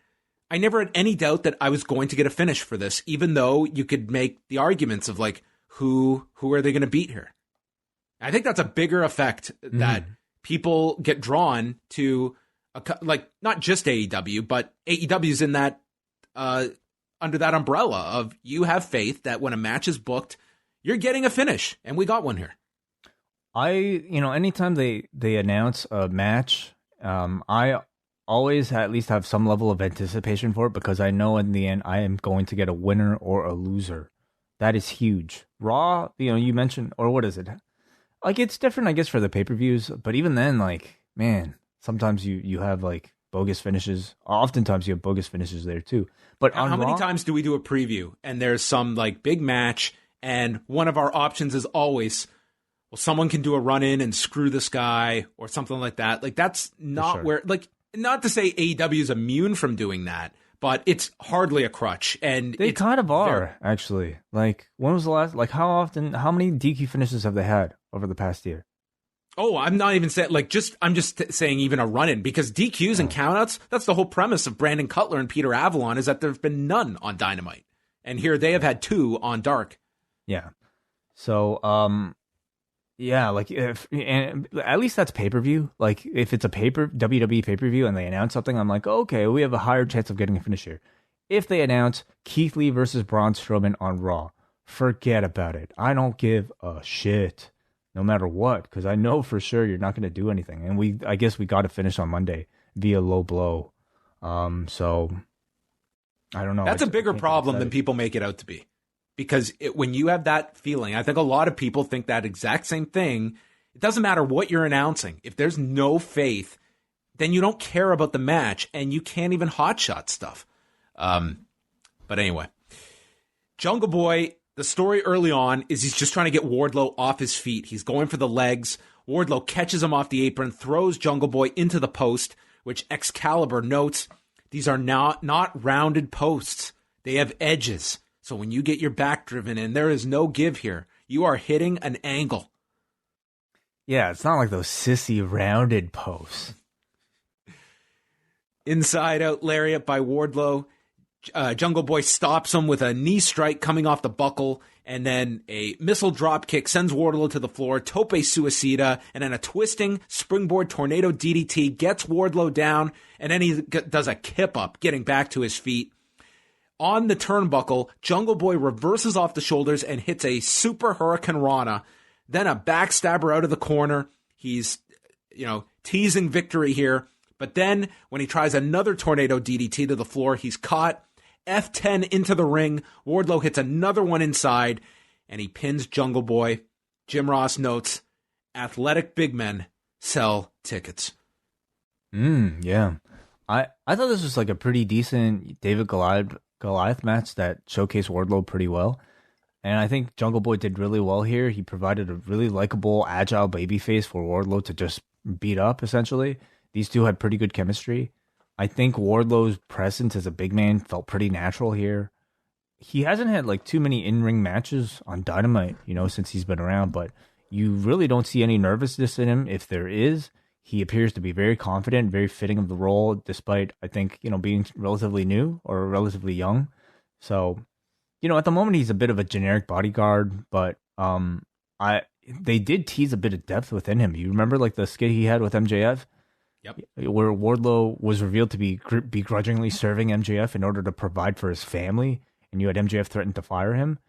Speaker 2: I never had any doubt that I was going to get a finish for this, even though you could make the arguments of like, who are they going to beat here? I think that's a bigger effect that people get drawn to, like not just AEW, but AEW's in that, under that umbrella of you have faith that when a match is booked, you're getting a finish. And we got one here.
Speaker 3: Anytime they announce a match, I always at least have some level of anticipation for it because I know in the end I am going to get a winner or a loser. That is huge. Raw, you mentioned, or what is it? Like it's different, I guess, for the pay-per-views, but even then, like, man, sometimes you have like bogus finishes. Oftentimes you have bogus finishes there too. But
Speaker 2: how many times do we do a preview and there's some like big match and one of our options is always, well, someone can do a run-in and screw this guy or something like that. Like that's not where, like, not to say AEW is immune from doing that, but it's hardly a crutch. And
Speaker 3: they kind of are, actually. Like, when was the last, like, how many DQ finishes have they had over the past year?
Speaker 2: Oh, I'm not even saying, like, I'm just saying even a run-in, because DQs and countouts, that's the whole premise of Brandon Cutler and Peter Avalon, is that there have been none on Dynamite. And here they have had 2 on Dark.
Speaker 3: Yeah. So, Yeah, like and at least that's pay-per-view. Like if it's a WWE pay-per-view and they announce something, I'm like, okay, we have a higher chance of getting a finish here. If they announce Keith Lee versus Braun Strowman on Raw, forget about it. I don't give a shit, no matter what, because I know for sure you're not going to do anything. And I guess we got to finish on Monday via low blow. So I don't know.
Speaker 2: That's a bigger problem than people make it out to be. Because when you have that feeling, I think a lot of people think that exact same thing. It doesn't matter what you're announcing. If there's no faith, then you don't care about the match, and you can't even hotshot stuff. But anyway, Jungle Boy, the story early on is he's just trying to get Wardlow off his feet. He's going for the legs. Wardlow catches him off the apron, throws Jungle Boy into the post, which Excalibur notes, these are not rounded posts. They have edges. So when you get your back driven in, there is no give here. You are hitting an angle.
Speaker 3: Yeah, it's not like those sissy rounded posts.
Speaker 2: Inside out lariat by Wardlow. Jungle Boy stops him with a knee strike coming off the buckle, and then a missile drop kick sends Wardlow to the floor, tope suicida, and then a twisting springboard tornado DDT gets Wardlow down, and then he does a kip up, getting back to his feet. On the turnbuckle, Jungle Boy reverses off the shoulders and hits a super Hurricane Rana, then a backstabber out of the corner. He's, teasing victory here. But then when he tries another tornado DDT to the floor, he's caught. F10 into the ring. Wardlow hits another one inside, and he pins Jungle Boy. Jim Ross notes, athletic big men sell tickets.
Speaker 3: Yeah. I thought this was like a pretty decent David Goliath match that showcased Wardlow pretty well. And I think Jungle Boy did really well here. He provided a really likable, agile babyface for Wardlow to just beat up, essentially. These two had pretty good chemistry. I think Wardlow's presence as a big man felt pretty natural here. He hasn't had like too many in-ring matches on Dynamite, since he's been around, but you really don't see any nervousness in him. If there is, he appears to be very confident, very fitting of the role, despite, I think, being relatively new or relatively young. So, at the moment, he's a bit of a generic bodyguard, but they did tease a bit of depth within him. You remember, like, the skit he had with MJF?
Speaker 2: Yep.
Speaker 3: Where Wardlow was revealed to be begrudgingly serving MJF in order to provide for his family, and you had MJF threaten to fire him.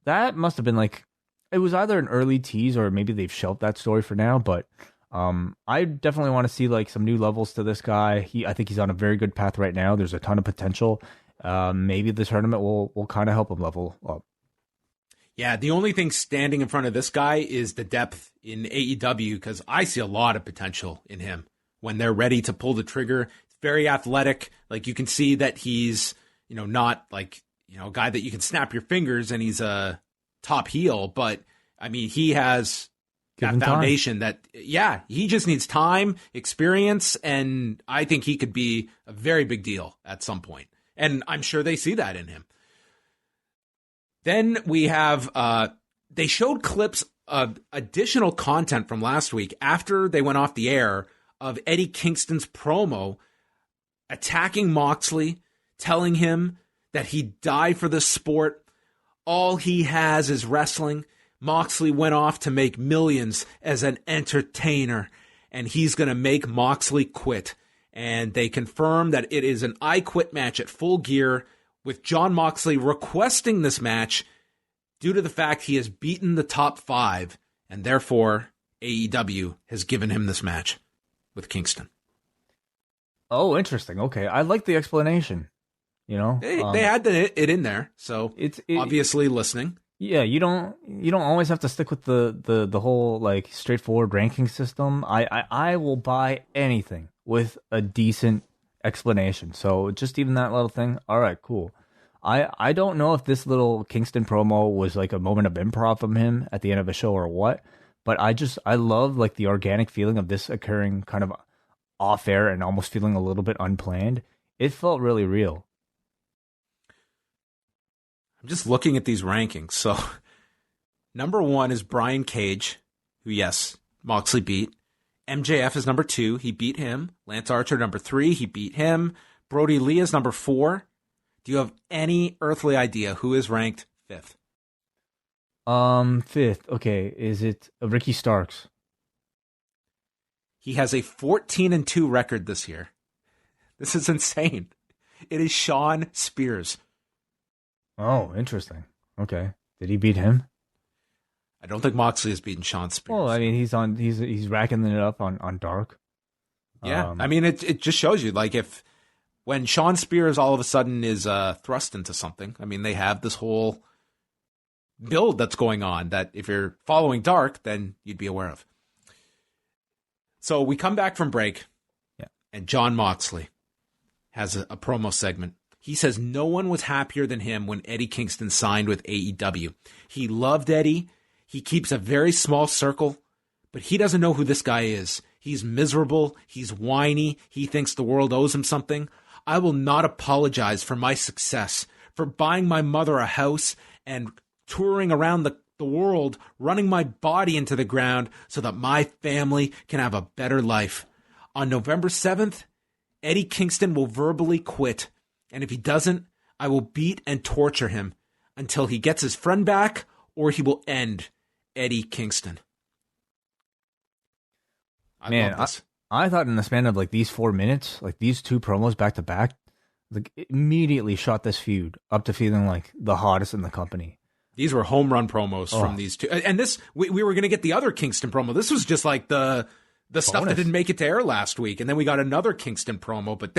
Speaker 3: That must have been, like, it was either an early tease or maybe they've shelved that story for now, but I definitely want to see like some new levels to this guy. I think he's on a very good path right now. There's a ton of potential. Maybe the tournament will kind of help him level up.
Speaker 2: Yeah, the only thing standing in front of this guy is the depth in AEW, because I see a lot of potential in him when they're ready to pull the trigger. It's very athletic. Like, you can see that he's, not like, a guy that you can snap your fingers and he's a top heel, but I mean, he has that foundation that, he just needs time, experience, and I think he could be a very big deal at some point. And I'm sure they see that in him. Then we have, they showed clips of additional content from last week after they went off the air of Eddie Kingston's promo attacking Moxley, telling him that he'd die for the sport. All he has is wrestling. Moxley went off to make millions as an entertainer, and he's going to make Moxley quit. And they confirm that it is an I Quit match at Full Gear, with Jon Moxley requesting this match due to the fact he has beaten the top 5, and therefore AEW has given him this match with Kingston.
Speaker 3: Oh, interesting. Okay, I like the explanation.
Speaker 2: They had it in there, so it's obviously listening.
Speaker 3: Yeah, you don't always have to stick with the whole like straightforward ranking system. I will buy anything with a decent explanation. So just even that little thing. All right, cool. I don't know if this little Kingston promo was like a moment of improv from him at the end of a show or what, but I love like the organic feeling of this occurring kind of off air and almost feeling a little bit unplanned. It felt really real.
Speaker 2: I'm just looking at these rankings. So number 1 is Brian Cage, who, yes, Moxley beat. MJF is number 2. He beat him. Lance Archer, number 3. He beat him. Brody Lee is number 4. Do you have any earthly idea who is ranked 5th?
Speaker 3: Fifth. Okay, is it Ricky Starks?
Speaker 2: He has a 14-2 record this year. This is insane. It is Sean Spears.
Speaker 3: Oh, interesting. Okay. Did he beat him?
Speaker 2: I don't think Moxley has beaten Sean Spears.
Speaker 3: Well, I mean, he's racking it up on Dark.
Speaker 2: Yeah, I mean, it just shows you, like, when Sean Spears all of a sudden is thrust into something, I mean, they have this whole build that's going on that if you're following Dark, then you'd be aware of. So we come back from break, and Jon Moxley has a promo segment. He says no one was happier than him when Eddie Kingston signed with AEW. He loved Eddie. He keeps a very small circle, but he doesn't know who this guy is. He's miserable. He's whiny. He thinks the world owes him something. I will not apologize for my success, for buying my mother a house and touring around the world, running my body into the ground so that my family can have a better life. On November 7th, Eddie Kingston will verbally quit. And if he doesn't, I will beat and torture him until he gets his friend back or he will end Eddie Kingston.
Speaker 3: I thought in the span of like these 4 minutes, like these two promos back to back, like immediately shot this feud up to feeling like the hottest in the company.
Speaker 2: These were home run promos from these two. And this, we were going to get the other Kingston promo. This was just like the stuff that didn't make it to air last week. And then we got another Kingston promo, but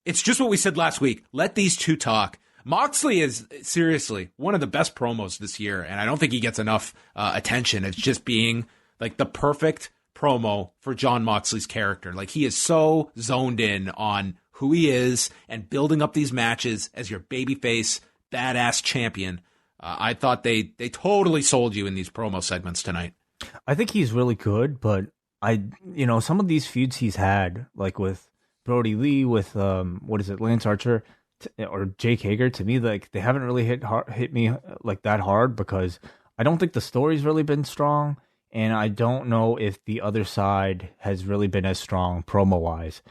Speaker 2: it's just what we said last week. Let these two talk. Moxley is seriously one of the best promos this year. And I don't think he gets enough attention. It's just being like the perfect promo for Jon Moxley's character. Like he is so zoned in on who he is and building up these matches as your babyface, badass champion. I thought they totally sold you in these promo segments tonight.
Speaker 3: I think he's really good, but some of these feuds he's had, like with Brody Lee, with Lance Archer, or Jake Hager, to me, like they haven't really hit me like that hard because I don't think the story's really been strong, and I don't know if the other side has really been as strong promo wise.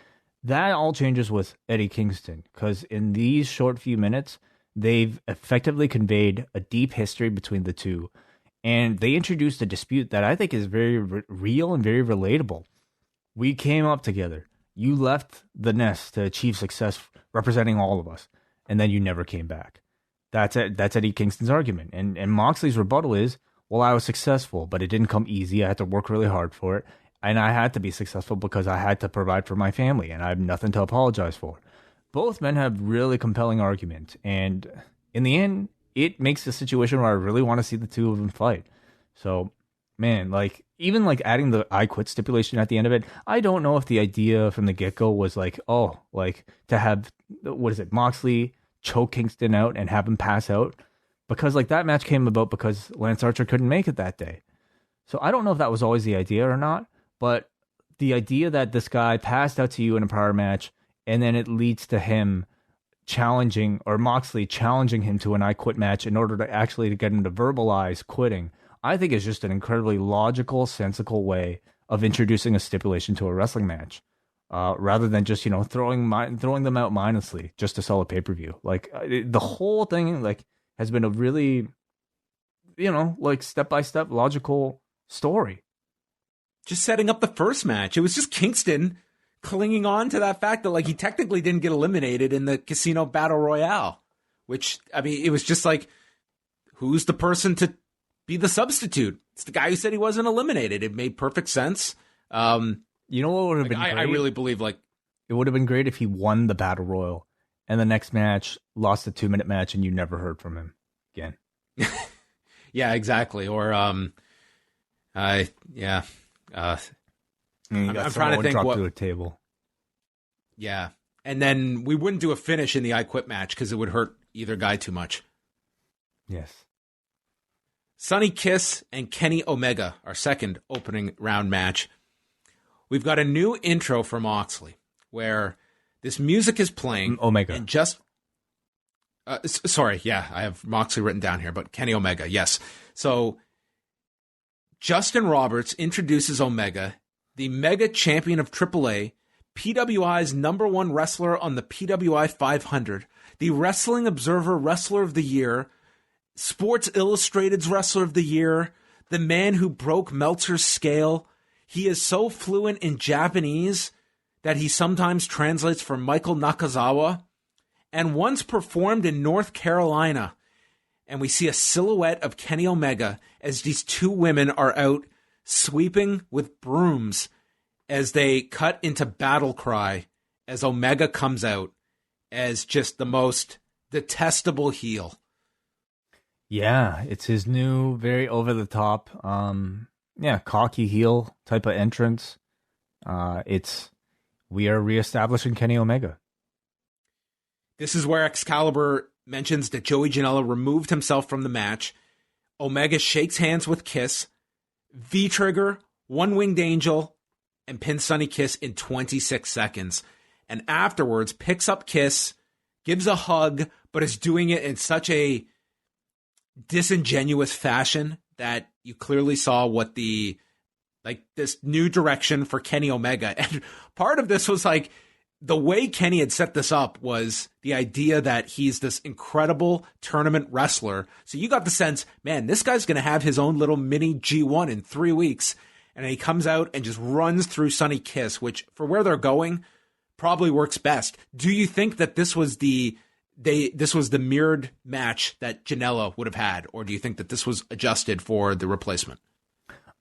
Speaker 3: That all changes with Eddie Kingston because in these short few minutes, they've effectively conveyed a deep history between the two. And they introduced a dispute that I think is very real and very relatable. We came up together. You left the nest to achieve success representing all of us. And then you never came back. That's Eddie Kingston's argument. And Moxley's rebuttal is, well, I was successful, but it didn't come easy. I had to work really hard for it. And I had to be successful because I had to provide for my family. And I have nothing to apologize for. Both men have really compelling arguments, and in the end, it makes a situation where I really want to see the two of them fight. So, man, like even like adding the I quit stipulation at the end of it, I don't know if the idea from the get-go was like, to have Moxley choke Kingston out and have him pass out, because like that match came about because Lance Archer couldn't make it that day. So I don't know if that was always the idea or not, but the idea that this guy passed out to you in a prior match. And then it leads to him Moxley challenging him to an I quit match in order to actually get him to verbalize quitting, I think is just an incredibly logical, sensical way of introducing a stipulation to a wrestling match, rather than just, throwing them out mindlessly just to sell a pay-per-view. Like the whole thing like has been a really, like step-by-step logical story.
Speaker 2: Just setting up the first match. It was just Kingston clinging on to that fact that like he technically didn't get eliminated in the Casino Battle Royale, which, I mean, it was just like, who's the person to be the substitute? It's the guy who said he wasn't eliminated. It made perfect sense.
Speaker 3: What would have been great?
Speaker 2: I really believe like
Speaker 3: it would have been great if he won the Battle Royal and the next match lost a 2-minute match and you never heard from him again.
Speaker 2: Yeah, exactly. Or I'm trying to think what
Speaker 3: to a table.
Speaker 2: Yeah, and then we wouldn't do a finish in the I Quit match because it would hurt either guy too much.
Speaker 3: Yes.
Speaker 2: Sonny Kiss and Kenny Omega, our second opening round match. We've got a new intro for Moxley where this music is playing.
Speaker 3: Omega.
Speaker 2: And just sorry, yeah, I have Moxley written down here, but Kenny Omega, yes. So Justin Roberts introduces Omega, the mega champion of AAA, PWI's #1 wrestler on the PWI 500, the Wrestling Observer Wrestler of the Year, Sports Illustrated's Wrestler of the Year, the man who broke Meltzer's scale. He is so fluent in Japanese that he sometimes translates for Michael Nakazawa, and once performed in North Carolina. And we see a silhouette of Kenny Omega as these two women are out sweeping with brooms as they cut into battle cry as Omega comes out as just the most detestable heel.
Speaker 3: Yeah, it's his new, very over-the-top, cocky heel type of entrance. We are reestablishing Kenny Omega.
Speaker 2: This is where Excalibur mentions that Joey Janela removed himself from the match. Omega shakes hands with Kiss, V-trigger, one-winged angel, and pins Sonny Kiss in 26 seconds. And afterwards picks up Kiss, gives a hug, but is doing it in such a disingenuous fashion that you clearly saw what this new direction for Kenny Omega. And part of this was like, the way Kenny had set this up was the idea that he's this incredible tournament wrestler. So you got the sense, man, this guy's going to have his own little mini G1 in 3 weeks. And he comes out and just runs through Sonny Kiss, which for where they're going probably works best. Do you think that this was the mirrored match that Janela would have had? Or do you think that this was adjusted for the replacement?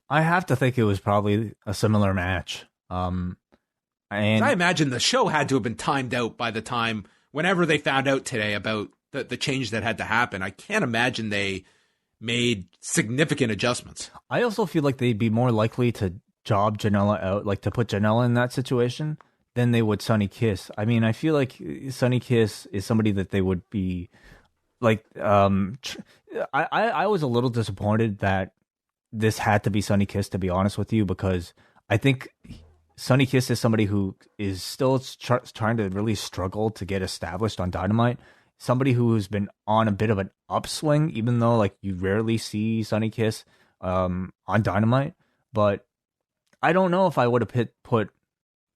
Speaker 3: I have to think it was probably a similar match. And
Speaker 2: I imagine the show had to have been timed out by the time, whenever they found out today about the change that had to happen. I can't imagine they made significant adjustments.
Speaker 3: I also feel like they'd be more likely to job Janela out, like to put Janela in that situation, than they would Sonny Kiss. I mean, I feel like Sonny Kiss is somebody that they would be like. I was a little disappointed that this had to be Sonny Kiss, to be honest with you, because I think Sonny Kiss is somebody who is still trying to really struggle to get established on Dynamite. Somebody who's been on a bit of an upswing, even though like you rarely see Sonny Kiss on Dynamite. But I don't know if I would have put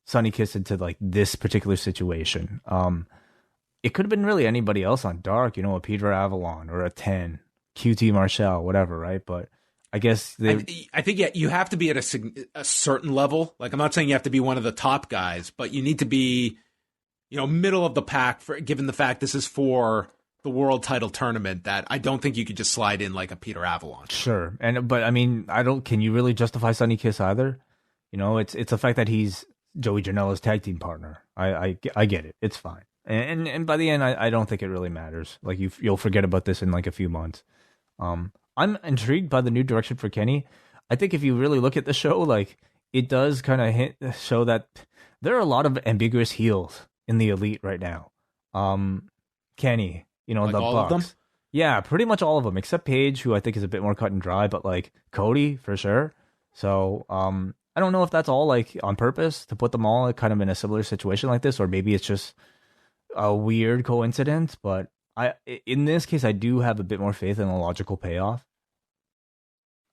Speaker 3: Sonny Kiss into like this particular situation. It could have been really anybody else on Dark, a Peter Avalon or a 10, QT Marshall, whatever, right? But I guess
Speaker 2: I think you have to be at a certain level. Like, I'm not saying you have to be one of the top guys, but you need to be, middle of the pack, given the fact this is for the World Title Tournament, that I don't think you could just slide in like a Peter Avalon.
Speaker 3: Sure. But I mean, can you really justify Sonny Kiss either? It's the fact that he's Joey Janela's tag team partner. I get it. It's fine. And by the end, I don't think it really matters. Like you'll forget about this in like a few months. I'm intrigued by the new direction for Kenny. I think if you really look at the show, like it does kind of show that there are a lot of ambiguous heels in the Elite right now. Kenny,
Speaker 2: like
Speaker 3: the
Speaker 2: all
Speaker 3: Bucks.
Speaker 2: of them?
Speaker 3: Yeah, pretty much all of them, except Paige, who I think is a bit more cut and dry, but like Cody for sure. So I don't know if that's all like on purpose to put them all kind of in a similar situation like this, or maybe it's just a weird coincidence, but in this case, I do have a bit more faith in a logical payoff.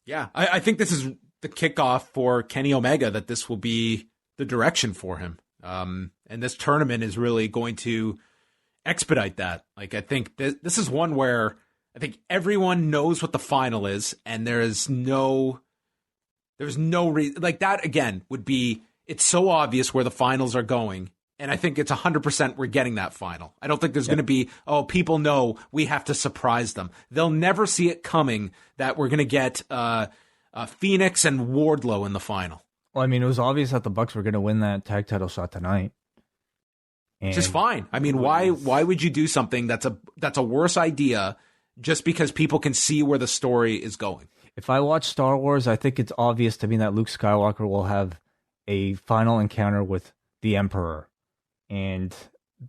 Speaker 2: Yeah, I think this is the kickoff for Kenny Omega, that this will be the direction for him. And this tournament is really going to expedite that. Like, I think this is one where I think everyone knows what the final is, and there's no reason. Like, that, again, would be, it's so obvious where the finals are going. And I think it's 100% we're getting that final. I don't think there's going to be, people know we have to surprise them. They'll never see it coming that we're going to get Phoenix and Wardlow in the final.
Speaker 3: Well, I mean, it was obvious that the Bucks were going to win that tag title shot tonight.
Speaker 2: Which is fine. I mean, why would you do something that's a worse idea just because people can see where the story is going?
Speaker 3: If I watch Star Wars, I think it's obvious to me that Luke Skywalker will have a final encounter with the Emperor. And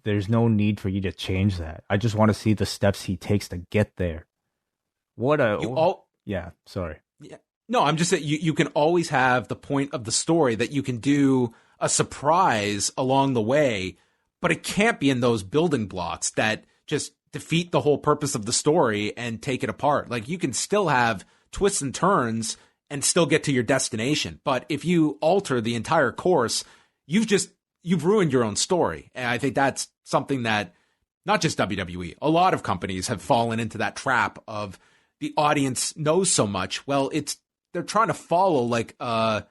Speaker 3: there's no need for you to change that. I just want to see the steps he takes to get there. Yeah, sorry.
Speaker 2: Yeah. No, I'm just saying you can always have the point of the story that you can do a surprise along the way, but it can't be in those building blocks that just defeat the whole purpose of the story and take it apart. Like, you can still have twists and turns and still get to your destination. But if you alter the entire course, you've ruined your own story. And I think that's something that not just WWE, a lot of companies have fallen into that trap of the audience knows so much. Well, they're trying to follow like the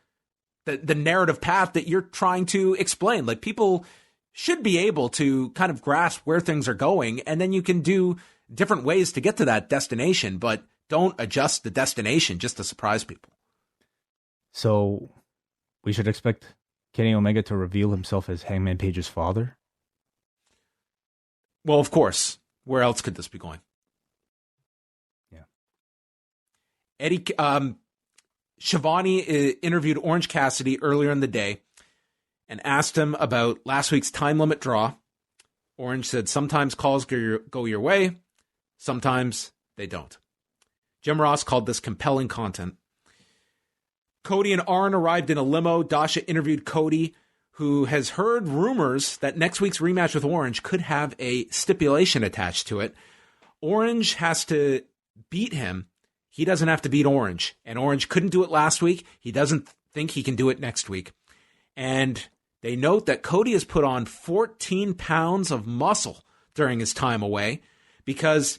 Speaker 2: narrative path that you're trying to explain. Like, people should be able to kind of grasp where things are going, and then you can do different ways to get to that destination, but don't adjust the destination just to surprise people.
Speaker 3: So we should expect Kenny Omega to reveal himself as Hangman Page's father?
Speaker 2: Well, of course. Where else could this be going?
Speaker 3: Yeah.
Speaker 2: Eddie Schiavone interviewed Orange Cassidy earlier in the day and asked him about last week's time limit draw. Orange said sometimes calls go your way, sometimes they don't. Jim Ross called this compelling content. Cody and Arn arrived in a limo. Dasha interviewed Cody, who has heard rumors that next week's rematch with Orange could have a stipulation attached to it. Orange has to beat him. He doesn't have to beat Orange. And Orange couldn't do it last week. He doesn't think he can do it next week. And they note that Cody has put on 14 pounds of muscle during his time away, because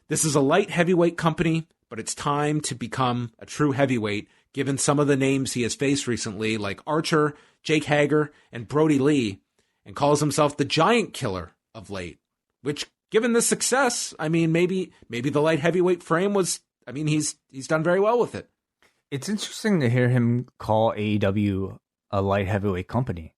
Speaker 2: this is a light heavyweight company, but it's time to become a true heavyweight, given some of the names he has faced recently, like Archer, Jake Hager, and Brody Lee, and calls himself the giant killer of late, which, given the success, I mean, maybe the light heavyweight frame was, I mean, he's done very well with it.
Speaker 3: It's interesting to hear him call AEW a light heavyweight company.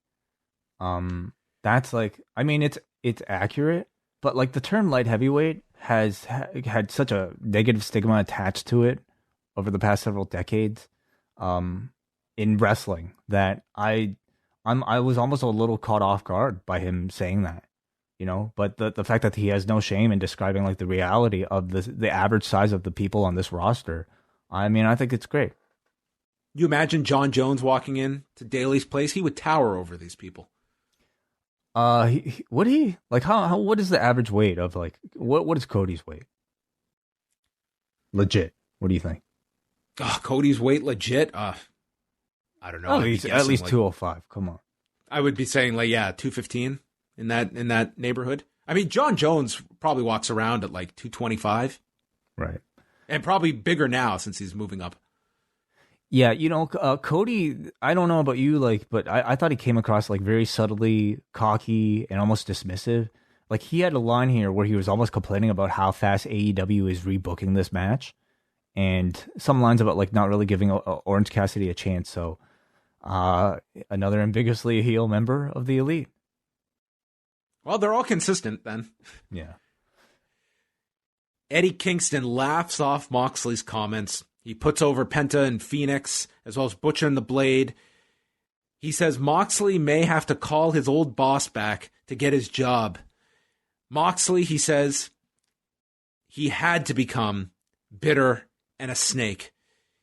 Speaker 3: That's like, I mean, it's accurate, but like the term light heavyweight has had such a negative stigma attached to it over the past several decades. In wrestling, that I was almost a little caught off guard by him saying that, you know. But the fact that he has no shame in describing like the reality of the average size of the people on this roster, I mean, I think it's great.
Speaker 2: You imagine John Jones walking in to Daly's place? He would tower over these people.
Speaker 3: Would he? Like, how what is the average weight of, like, what is Cody's weight? Legit. What do you think?
Speaker 2: Oh, Cody's weight legit? I don't know.
Speaker 3: Oh, he's at least like 205. Come on.
Speaker 2: I would be saying, like, 215 in that neighborhood. I mean, John Jones probably walks around at like 225.
Speaker 3: Right.
Speaker 2: And probably bigger now since he's moving up.
Speaker 3: Yeah, you know, Cody, I don't know about you, like, but I thought he came across like very subtly cocky and almost dismissive. Like, he had a line here where he was almost complaining about how fast AEW is rebooking this match, and some lines about like not really giving Orange Cassidy a chance. So another ambiguously heel member of the Elite.
Speaker 2: Well, they're all consistent then.
Speaker 3: Yeah.
Speaker 2: Eddie Kingston laughs off Moxley's comments. He puts over Penta and Phoenix, as well as Butcher and the Blade. He says Moxley may have to call his old boss back to get his job. Moxley, he says, he had to become bitter and a snake.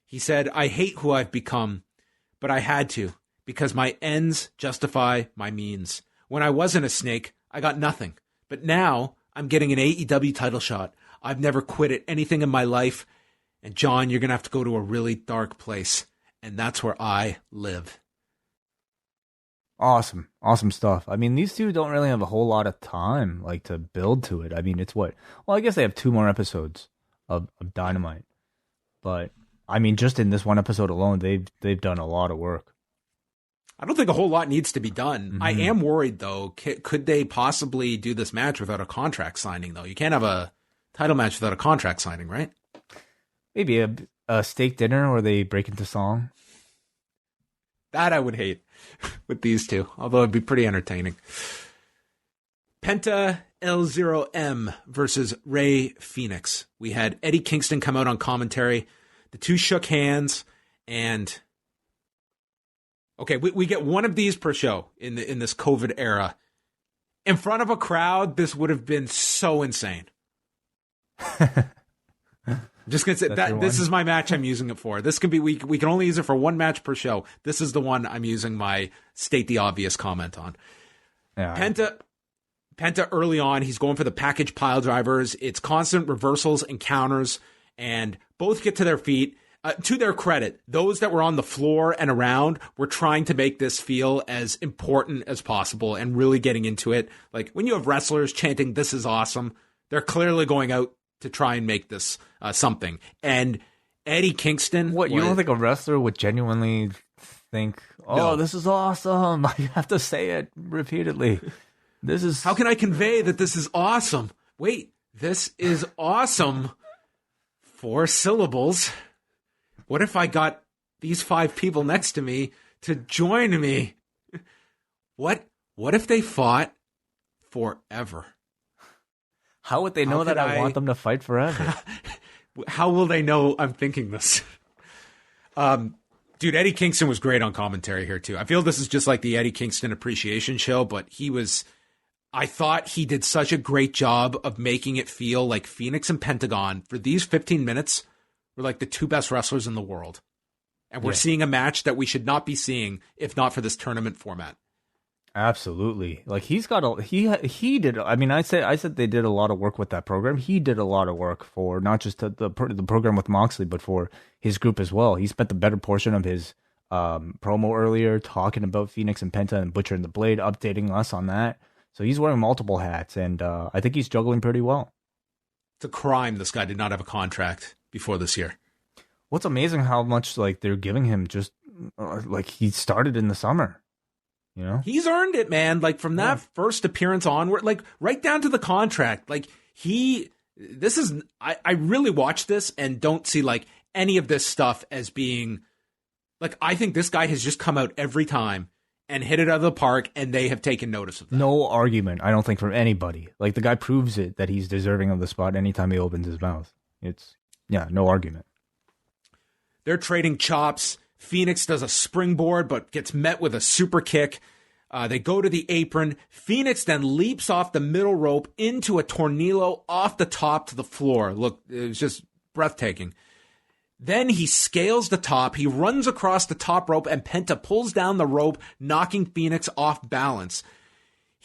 Speaker 2: He said, I hate who I've become, but I had to, because my ends justify my means. When I wasn't a snake, I got nothing. But now I'm getting an AEW title shot. I've never quit at anything in my life. And John, you're going to have to go to a really dark place. And that's where I live.
Speaker 3: Awesome. Awesome stuff. I mean, these two don't really have a whole lot of time, like, to build to it. I mean, it's what? Well, I guess they have 2 more episodes of Dynamite. But, I mean, just in this one episode alone, they've done a lot of work.
Speaker 2: I don't think a whole lot needs to be done. Mm-hmm. I am worried, though. Could they possibly do this match without a contract signing, though? You can't have a title match without a contract signing, right?
Speaker 3: Maybe a steak dinner where they break into song.
Speaker 2: That I would hate with these two, although it'd be pretty entertaining. Penta L0M versus Rey Fenix. We had Eddie Kingston come out on commentary. The two shook hands, and okay, we get one of these per show in this COVID era. In front of a crowd, this would have been so insane. I'm just gonna say that this is my match I'm using it for. This can be we can only use it for one match per show. This is the one I'm using my state the obvious comment on. Yeah. Penta early on, he's going for the package pile drivers. It's constant reversals and counters, and both get to their feet. to their credit, those that were on the floor and around were trying to make this feel as important as possible and really getting into it. Like when you have wrestlers chanting, "This is awesome," they're clearly going out to try and make this something. And Eddie Kingston.
Speaker 3: What, you don't think a wrestler would genuinely think, "Oh, no, this is awesome. I have to say it repeatedly. This is..."
Speaker 2: How can I convey that this is awesome? Wait, this is awesome. 4 syllables. What if I got these 5 people next to me to join me? What if they fought forever?
Speaker 3: How would they know that I want them to fight forever?
Speaker 2: How will they know I'm thinking this? Dude, Eddie Kingston was great on commentary here too. I feel this is just like the Eddie Kingston appreciation show, but I thought he did such a great job of making it feel like Phoenix and Pentagon for these 15 minutes were like the 2 best wrestlers in the world. And we're seeing a match that we should not be seeing if not for this tournament format.
Speaker 3: Absolutely. Like he did. I mean, I said they did a lot of work with that program. He did a lot of work for not just the program with Moxley, but for his group as well. He spent the better portion of his promo earlier talking about Phoenix and Penta and Butcher and the Blade, updating us on that. So he's wearing multiple hats, and I think he's juggling pretty well.
Speaker 2: It's a crime this guy did not have a contract before this year.
Speaker 3: What's amazing how much like they're giving him just like he started in the summer. You know,
Speaker 2: he's earned it, man. Like from that first appearance onward, like right down to the contract. Like I really watch this and don't see like any of this stuff as being like, I think this guy has just come out every time and hit it out of the park, and they have taken notice of that.
Speaker 3: No argument, I don't think, from anybody. Like the guy proves it that he's deserving of the spot anytime he opens his mouth. No argument.
Speaker 2: They're trading chops. Phoenix does a springboard, but gets met with a super kick. They go to the apron. Phoenix then leaps off the middle rope into a tornillo off the top to the floor. Look, it was just breathtaking. Then he scales the top. He runs across the top rope, and Penta pulls down the rope, knocking Phoenix off balance.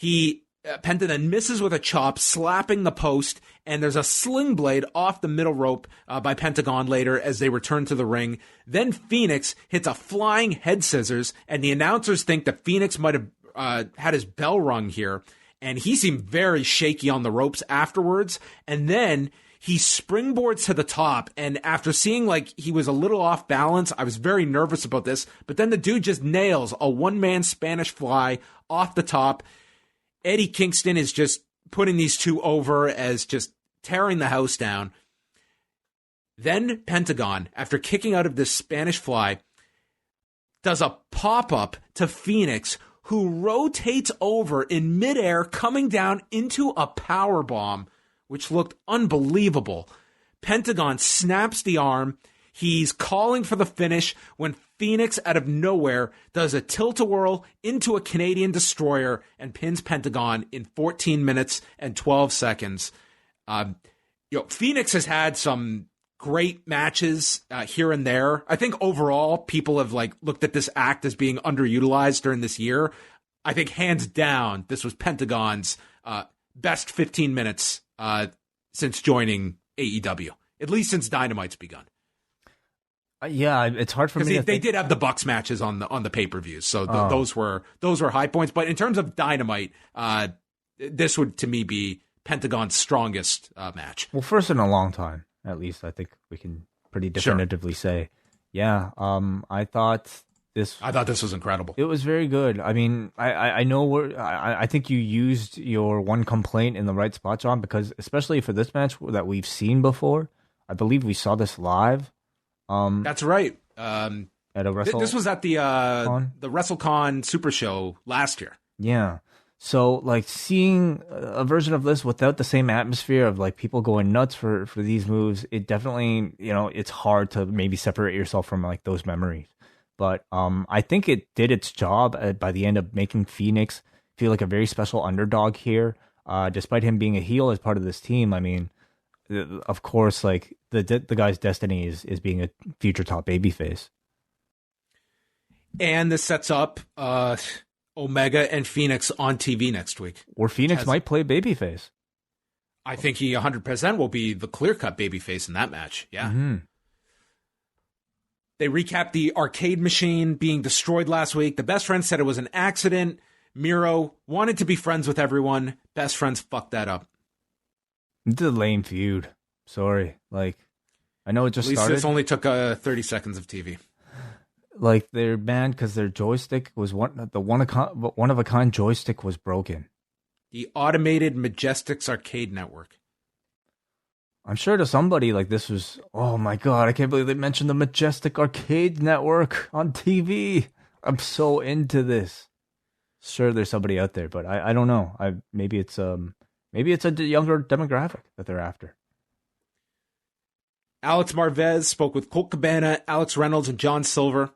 Speaker 2: Penta then misses with a chop, slapping the post, and there's a sling blade off the middle rope by Pentagon later as they return to the ring. Then Phoenix hits a flying head scissors, and the announcers think that Phoenix might have had his bell rung here, and he seemed very shaky on the ropes afterwards. And then he springboards to the top, and after seeing like he was a little off balance, I was very nervous about this, but then the dude just nails a one-man Spanish fly off the top. Eddie Kingston is just putting these two over as just tearing the house down. Then Pentagon, after kicking out of this Spanish fly, does a pop-up to Phoenix, who rotates over in midair, coming down into a powerbomb, which looked unbelievable. Pentagon snaps the arm. He's calling for the finish when Phoenix, out of nowhere, does a tilt-a-whirl into a Canadian destroyer and pins Pentagon in 14 minutes and 12 seconds. Phoenix has had some great matches here and there. I think overall, people have looked at this act as being underutilized during this year. I think hands down, this was Pentagon's best 15 minutes since joining AEW, at least since Dynamite's begun.
Speaker 3: Yeah, it's hard for me.
Speaker 2: Because they did have the Bucks matches on the pay-per-views, so those were high points. But in terms of Dynamite, this would to me be Pentagon's strongest match.
Speaker 3: Well, first in a long time, at least. I think we can pretty definitively say, yeah. I thought this
Speaker 2: was incredible.
Speaker 3: It was very good. I mean, I know I think you used your one complaint in the right spot, John, because especially for this match that we've seen before, I believe we saw this live.
Speaker 2: That's right.
Speaker 3: At a
Speaker 2: this was at the WrestleCon Super Show last year.
Speaker 3: Yeah. So seeing a version of this without the same atmosphere of people going nuts for these moves, it definitely, it's hard to maybe separate yourself from those memories. But I think it did its job by the end of making Phoenix feel like a very special underdog here, despite him being a heel as part of this team. I mean, of course, the guy's destiny is being a future top babyface.
Speaker 2: And this sets up Omega and Phoenix on TV next week.
Speaker 3: Or Phoenix might play babyface.
Speaker 2: I think he 100% will be the clear-cut babyface in that match. Yeah.
Speaker 3: Mm-hmm.
Speaker 2: They recapped the arcade machine being destroyed last week. The best friends said it was an accident. Miro wanted to be friends with everyone. Best friends fucked that up.
Speaker 3: It's a lame feud. Sorry. Like, I know it just started.
Speaker 2: At least this only took 30 seconds of TV.
Speaker 3: Like, they're banned because their joystick was one of a kind joystick was broken.
Speaker 2: The automated Majestics arcade network.
Speaker 3: I'm sure to somebody like this was, oh my God, I can't believe they mentioned the Majestic Arcade Network on TV. I'm so into this. Sure, there's somebody out there, but I don't know. Maybe it's a younger demographic that they're after.
Speaker 2: Alex Marvez spoke with Colt Cabana, Alex Reynolds, and John Silver.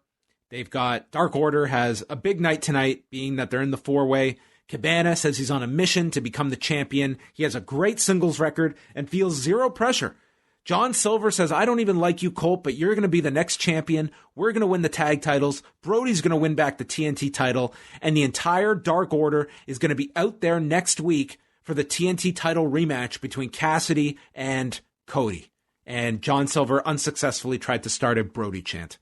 Speaker 2: They've got Dark Order has a big night tonight, being that they're in the four-way. Cabana says he's on a mission to become the champion. He has a great singles record and feels zero pressure. John Silver says, I don't even like you, Colt, but you're going to be the next champion. We're going to win the tag titles. Brody's going to win back the TNT title. And the entire Dark Order is going to be out there next week for the TNT title rematch between Cassidy and Cody. And John Silver unsuccessfully tried to start a Brody chant.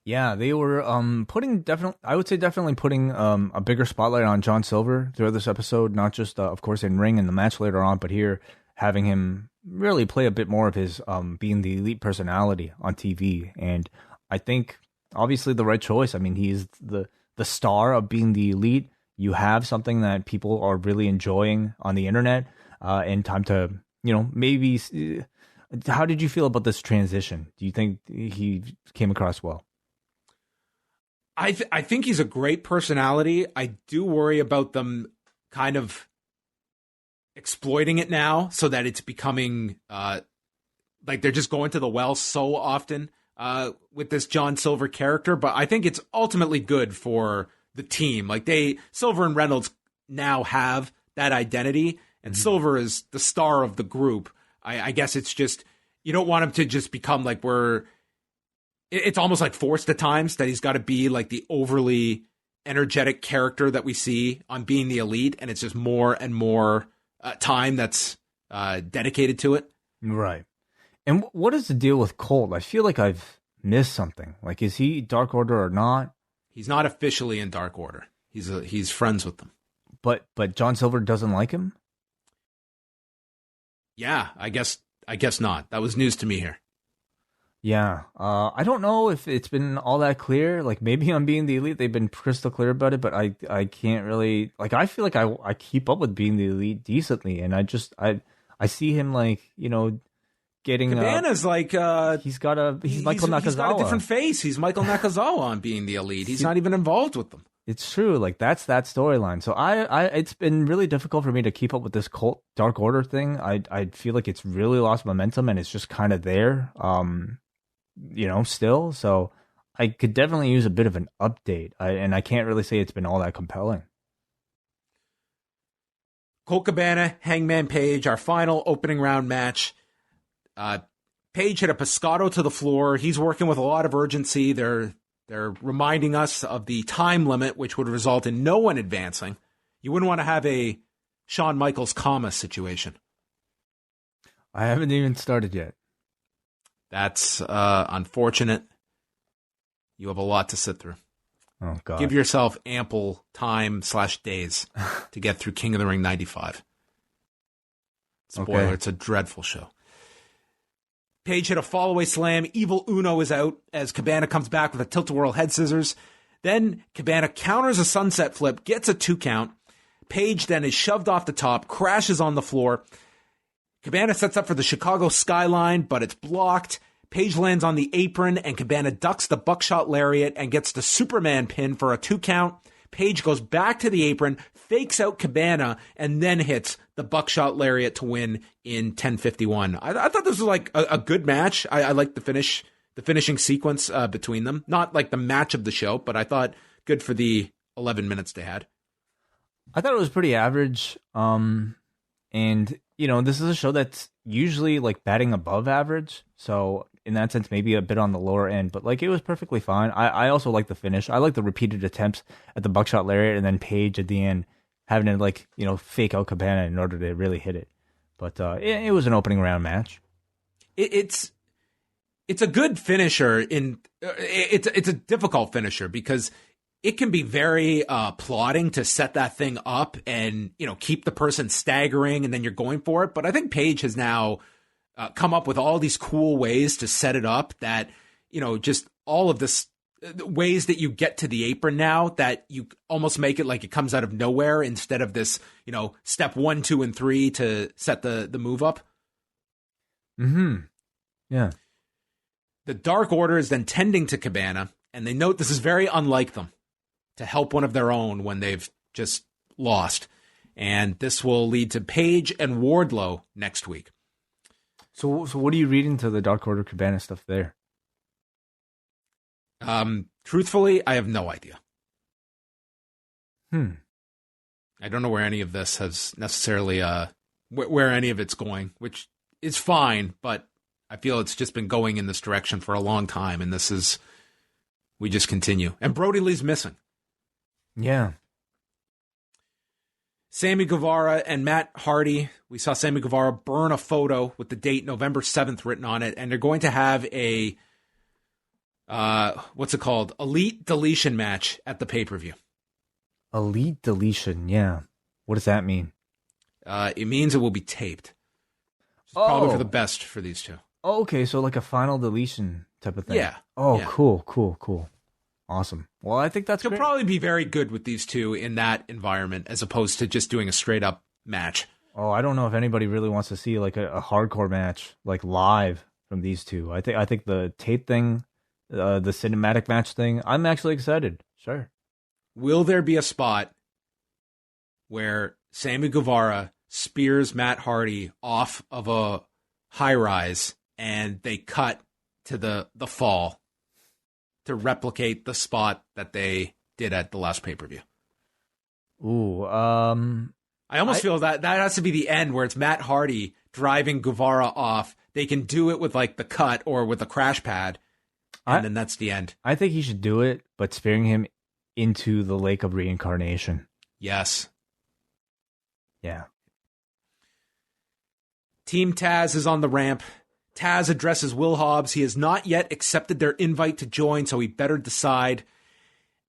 Speaker 3: Yeah, they were definitely putting a bigger spotlight on John Silver throughout this episode, not just, of course, in ring and the match later on, but here having him really play a bit more of his being the elite personality on TV. And I think, obviously, the right choice. I mean, he's the star of being the elite. You have something that people are really enjoying on the internet, and time to, maybe... How did you feel about this transition? Do you think he came across well?
Speaker 2: I think he's a great personality. I do worry about them kind of exploiting it now so that it's becoming like they're just going to the well so often with this John Silver character. But I think it's ultimately good for the team. Like Silver and Reynolds now have that identity, and Silver is the star of the group. I guess it's just, you don't want him to just become like it's almost like forced at times that he's got to be like the overly energetic character that we see on Being the Elite. And it's just more and more time that's dedicated to it.
Speaker 3: Right. And what is the deal with Colt? I feel like I've missed something. Like, is he Dark Order or not? He's
Speaker 2: not officially in Dark Order. He's friends with them.
Speaker 3: But John Silver doesn't like him?
Speaker 2: Yeah, I guess not. That was news to me here.
Speaker 3: Yeah, I don't know if it's been all that clear. Like, maybe on Being the Elite, they've been crystal clear about it, but I can't really... Like, I feel like I keep up with Being the Elite decently, and I see him, like, getting...
Speaker 2: Cabana's like...
Speaker 3: he's Michael Nakazawa.
Speaker 2: He's got a different face. He's Michael Nakazawa on Being the Elite. He's not even involved with them.
Speaker 3: It's true. Like, that's that storyline. So it's been really difficult for me to keep up with this Cult Dark Order thing. I feel like it's really lost momentum, and it's just kind of there, still. So I could definitely use a bit of an update. And I can't really say it's been all that compelling.
Speaker 2: Colt Cabana, Hangman Page, our final opening round match. Page hit a Pescado to the floor. He's working with a lot of urgency. They're reminding us of the time limit, which would result in no one advancing. You wouldn't want to have a Shawn Michaels comma situation.
Speaker 3: I haven't even started yet.
Speaker 2: That's unfortunate. You have a lot to sit through.
Speaker 3: Oh, God.
Speaker 2: Give yourself ample time/days to get through King of the Ring 95. Spoiler,
Speaker 3: okay.
Speaker 2: It's a dreadful show. Page hit a fall-away slam. Evil Uno is out as Cabana comes back with a tilt-a-whirl head scissors. Then Cabana counters a sunset flip, gets a 2 count. Page then is shoved off the top, crashes on the floor. Cabana sets up for the Chicago skyline, but it's blocked. Page lands on the apron, and Cabana ducks the buckshot lariat and gets the Superman pin for a 2 count. Page goes back to the apron, fakes out Cabana, and then hits the buckshot lariat to win in 10:51. I thought this was like a good match. I liked the finishing sequence between them. Not like the match of the show, but I thought good for the 11 minutes they had.
Speaker 3: I thought it was pretty average. And, this is a show that's usually like batting above average. So in that sense, maybe a bit on the lower end, but like it was perfectly fine. I also like the finish. I like the repeated attempts at the buckshot lariat and then Page at the end having to fake out Cabana in order to really hit it. But it was an opening round match.
Speaker 2: It's it's a good finisher. It's a difficult finisher because it can be very plotting to set that thing up and, keep the person staggering and then you're going for it. But I think Paige has now come up with all these cool ways to set it up that, just all of this ways that you get to the apron now that you almost make it like it comes out of nowhere instead of this, step 1, 2, and 3 to set the move up.
Speaker 3: Mm-hmm. Yeah.
Speaker 2: The Dark Order is then tending to Cabana, and they note this is very unlike them to help one of their own when they've just lost. And this will lead to Paige and Wardlow next week.
Speaker 3: So what do you read into the Dark Order Cabana stuff there?
Speaker 2: Truthfully, I have no idea.
Speaker 3: I
Speaker 2: don't know where any of this has necessarily, where any of it's going, which is fine, but I feel it's just been going in this direction for a long time, and we just continue. And Brody Lee's missing.
Speaker 3: Yeah.
Speaker 2: Sammy Guevara and Matt Hardy. We saw Sammy Guevara burn a photo with the date November 7th written on it, and they're going to have a, what's it called? Elite Deletion match at the pay-per-view.
Speaker 3: Elite Deletion, yeah. What does that mean?
Speaker 2: It means it will be taped. Probably for the best for these two.
Speaker 3: Oh, okay, so like a final deletion type of thing.
Speaker 2: Yeah.
Speaker 3: Oh,
Speaker 2: yeah.
Speaker 3: Cool. Awesome. Well, I think that's
Speaker 2: He'll
Speaker 3: great.
Speaker 2: probably be very good with these two in that environment as opposed to just doing a straight-up match.
Speaker 3: Oh, I don't know if anybody really wants to see like a hardcore match like live from these two. I think the tape thing, the cinematic match thing, I'm actually excited. Sure.
Speaker 2: Will there be a spot where Sammy Guevara spears Matt Hardy off of a high-rise and they cut to the fall to replicate the spot that they did at the last pay-per-view?
Speaker 3: Ooh,
Speaker 2: I almost feel that has to be the end where it's Matt Hardy driving Guevara off. They can do it with like the cut or with a crash pad, and then that's the end.
Speaker 3: I think he should do it, but spearing him into the lake of reincarnation.
Speaker 2: Yes.
Speaker 3: Yeah.
Speaker 2: Team Taz is on the ramp. Taz addresses Will Hobbs. He has not yet accepted their invite to join, so he better decide.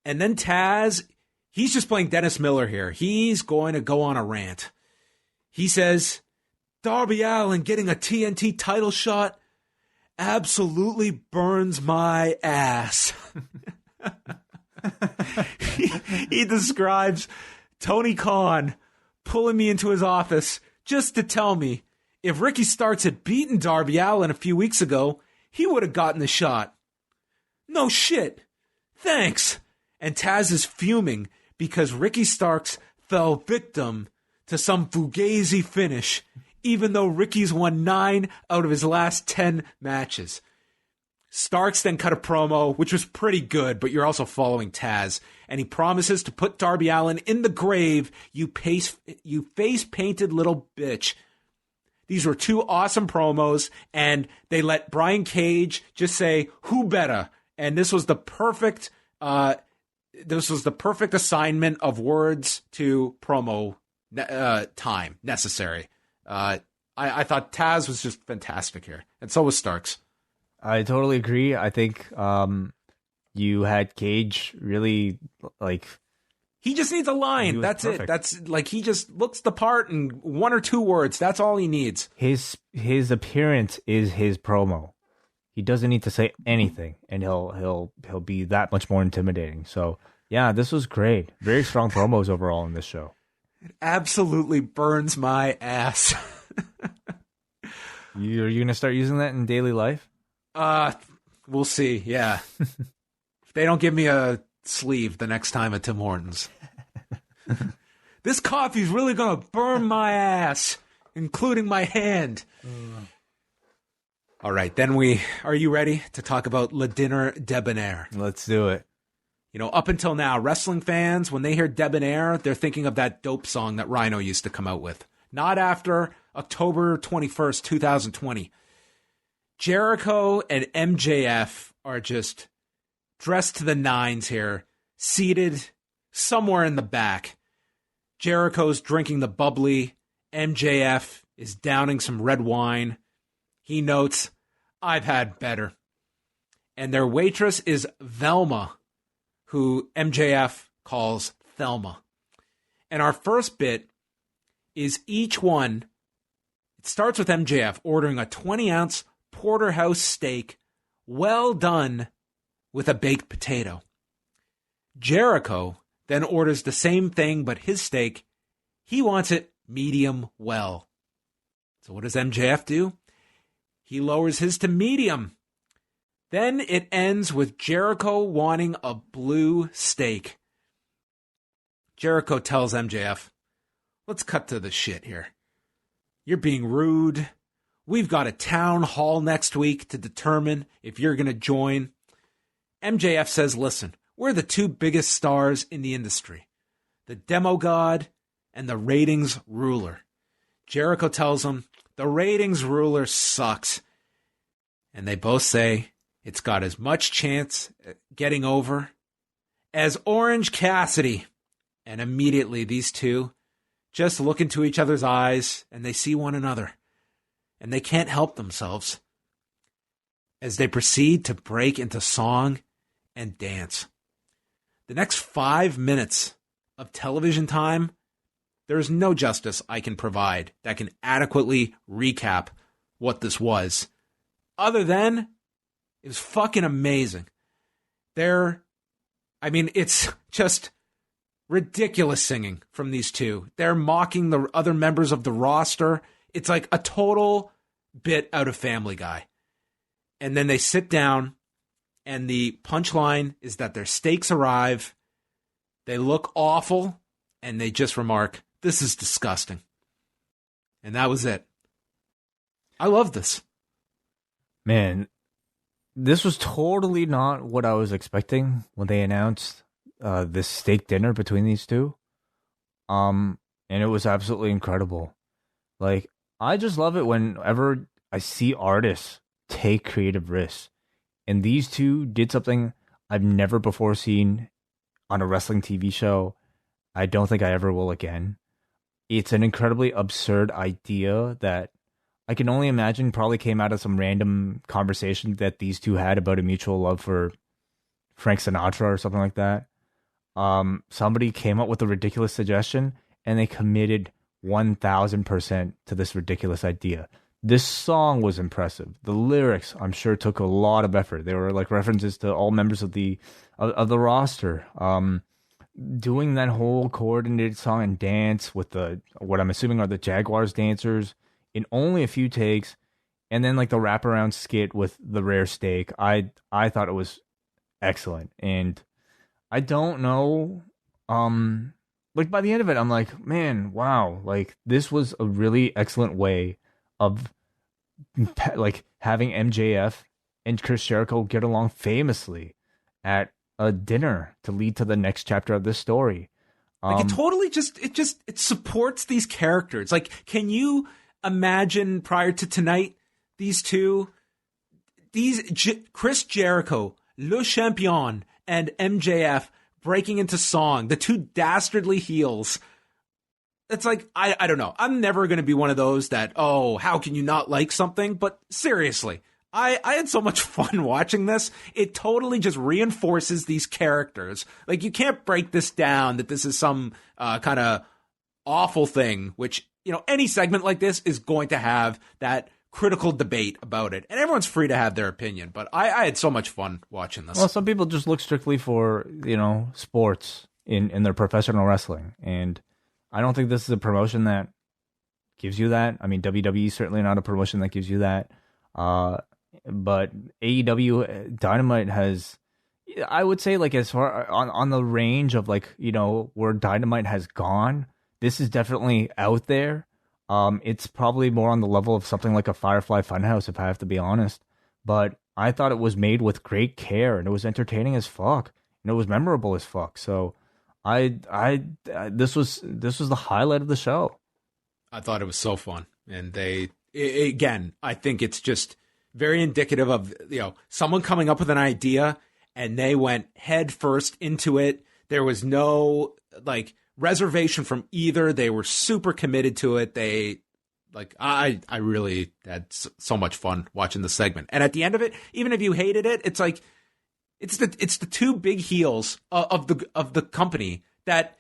Speaker 2: And then Taz, he's just playing Dennis Miller here. He's going to go on a rant. He says, Darby Allin getting a TNT title shot absolutely burns my ass. he describes Tony Khan pulling me into his office just to tell me if Ricky Starks had beaten Darby Allin a few weeks ago, he would have gotten the shot. No shit. Thanks. And Taz is fuming because Ricky Starks fell victim to some fugazi finish, even though Ricky's won 9 out of his last 10 matches. Starks then cut a promo, which was pretty good, but you're also following Taz, and he promises to put Darby Allin in the grave, you face-painted little bitch. These were 2 awesome promos, and they let Brian Cage just say, who better? And this was the perfect assignment of words to promo time necessary. I thought Taz was just fantastic here, and so was Starks.
Speaker 3: I totally agree. I think you had Cage really like.
Speaker 2: He just needs a line. That's perfect. It. That's like he just looks the part in 1 or 2 words. That's all he needs.
Speaker 3: His appearance is his promo. He doesn't need to say anything, and he'll be that much more intimidating. So yeah, this was great. Very strong promos overall in this show.
Speaker 2: It absolutely burns my ass.
Speaker 3: You're gonna start using that in daily life?
Speaker 2: We'll see. Yeah. If they don't give me a sleeve the next time at Tim Hortons. This coffee's really gonna burn my ass, including my hand. All right, then are you ready to talk about Le Dinner Debonair?
Speaker 3: Let's do it.
Speaker 2: Up until now, wrestling fans, when they hear Debonair, they're thinking of that dope song that Rhino used to come out with. Not after October 21st, 2020. Jericho and MJF are just dressed to the nines here, seated somewhere in the back. Jericho's drinking the bubbly. MJF is downing some red wine. He notes, I've had better. And their waitress is Velma, who MJF calls Thelma. And our first bit is each one. It starts with MJF ordering a 20-ounce porterhouse steak, well done, with a baked potato. Jericho then orders the same thing, but his steak, he wants it medium well. So what does MJF do? He lowers his to medium. Then it ends with Jericho wanting a blue steak. Jericho tells MJF, let's cut to the shit here. You're being rude. We've got a town hall next week to determine if you're going to join. MJF says, listen, we're the two biggest stars in the industry, the demo god and the ratings ruler. Jericho tells him, the ratings ruler sucks. And they both say it's got as much chance at getting over as Orange Cassidy. And immediately these two just look into each other's eyes and they see one another. And they can't help themselves as they proceed to break into song and dance. The next 5 minutes of television time, there is no justice I can provide that can adequately recap what this was. Other than, it was fucking amazing. It's just ridiculous singing from these two. They're mocking the other members of the roster. It's like a total bit out of Family Guy. And then they sit down, and the punchline is that their steaks arrive. They look awful, and they just remark, this is disgusting. And that was it. I love this.
Speaker 3: Man, this was totally not what I was expecting when they announced this steak dinner between these two. And it was absolutely incredible. Like, I just love it whenever I see artists take creative risks. And these two did something I've never before seen on a wrestling TV show. I don't think I ever will again. It's an incredibly absurd idea that I can only imagine probably came out of some random conversation that these two had about a mutual love for Frank Sinatra or something like that. Somebody came up with a ridiculous suggestion and they committed 1,000% to this ridiculous idea. This song was impressive. The lyrics, I'm sure, took a lot of effort. They were like references to all members of the roster. Doing that whole coordinated song and dance with what I'm assuming are the Jaguars dancers in only a few takes, and then like the wraparound skit with the rare steak. I thought it was excellent, and I don't know. Like by the end of it, I'm like, man, wow! Like this was a really excellent way of like having MJF and Chris Jericho get along famously at a dinner to lead to the next chapter of this story.
Speaker 2: Like it totally it supports these characters. Like, can you imagine prior to tonight, these two, Chris Jericho, Le Champion, and MJF breaking into song, the two dastardly heels. It's like, I don't know. I'm never going to be one of those that, oh, how can you not like something? But seriously, I had so much fun watching this. It totally just reinforces these characters. Like, you can't break this down that this is some kind of awful thing, which, you know, any segment like this is going to have that critical debate about it. And everyone's free to have their opinion. But I had so much fun watching this.
Speaker 3: Well, some people just look strictly for, you know, sports in their professional wrestling. And I don't think this is a promotion that gives you that. I mean, WWE is certainly not a promotion that gives you that. But AEW Dynamite has, I would say, like, as far on the range of, like, you know, where Dynamite has gone, this is definitely out there. It's probably more on the level of something like a Firefly Funhouse, if I have to be honest. But I thought it was made with great care, and it was entertaining as fuck, and it was memorable as fuck. So this was the highlight of the show.
Speaker 2: I thought it was so fun, and again, I think it's just very indicative of, you know, someone coming up with an idea and they went head first into it. There was no like reservation from either. They were super committed to it. They Like, I really had so much fun watching the segment. And at the end of it, even if you hated it, it's like, it's the two big heels of the company that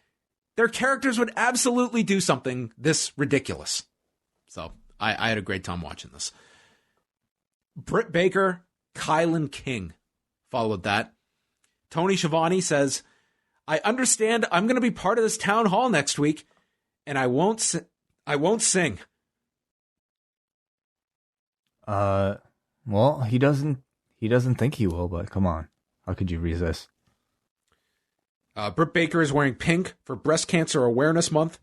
Speaker 2: their characters would absolutely do something this ridiculous. So I had a great time watching this. Britt Baker, Kylan King followed that. Tony Schiavone says, I understand I'm going to be part of this town hall next week, and I won't sing.
Speaker 3: Well, he doesn't think he will, but come on. How could you resist?
Speaker 2: Britt Baker is wearing pink for Breast Cancer Awareness Month.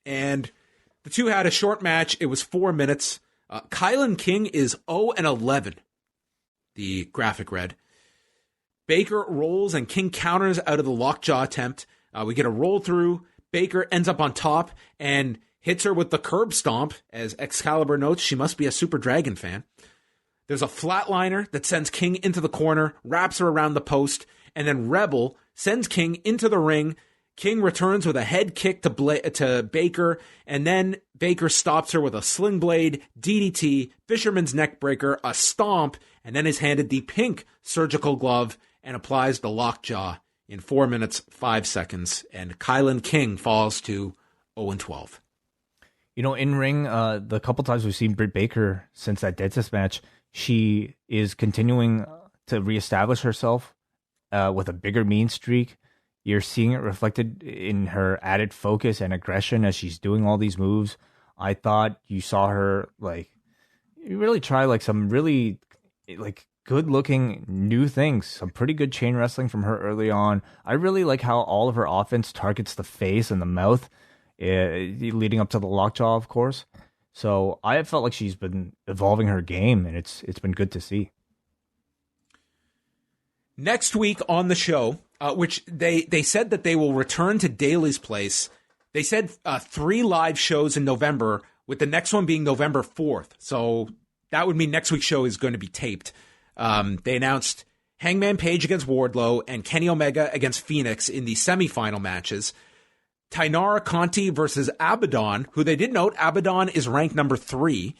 Speaker 2: And the two had a short match. It was 4 minutes. Kylan King is 0-11. The graphic read. Baker rolls and King counters out of the lockjaw attempt. We get a roll through. Baker ends up on top and hits her with the curb stomp. As Excalibur notes, she must be a Super Dragon fan. There's a flatliner that sends King into the corner, wraps her around the post, and then Rebel sends King into the ring. King returns with a head kick to Baker, and then Baker stops her with a sling blade, DDT, Fisherman's neck breaker, a stomp, and then is handed the pink surgical glove and applies the lockjaw in 4 minutes, 5 seconds, and Kylan King falls to 0-12.
Speaker 3: You know, in ring, the couple times we've seen Britt Baker since that Deadlift match, she is continuing to reestablish herself with a bigger mean streak. You're seeing it reflected in her added focus and aggression as she's doing all these moves. I thought you saw her really try some really good looking new things. Some pretty good chain wrestling from her early on. I really like how all of her offense targets the face and the mouth, leading up to the lockjaw, of course. So I have felt like she's been evolving her game, and it's been good to see.
Speaker 2: Next week on the show, which they said that they will return to Daly's Place. They said 3 live shows in November, with the next one being November 4th. So that would mean next week's show is going to be taped. They announced Hangman Page against Wardlow and Kenny Omega against Phoenix in the semifinal matches. Tainara Conti versus Abaddon, who they did note, Abaddon is ranked number 3.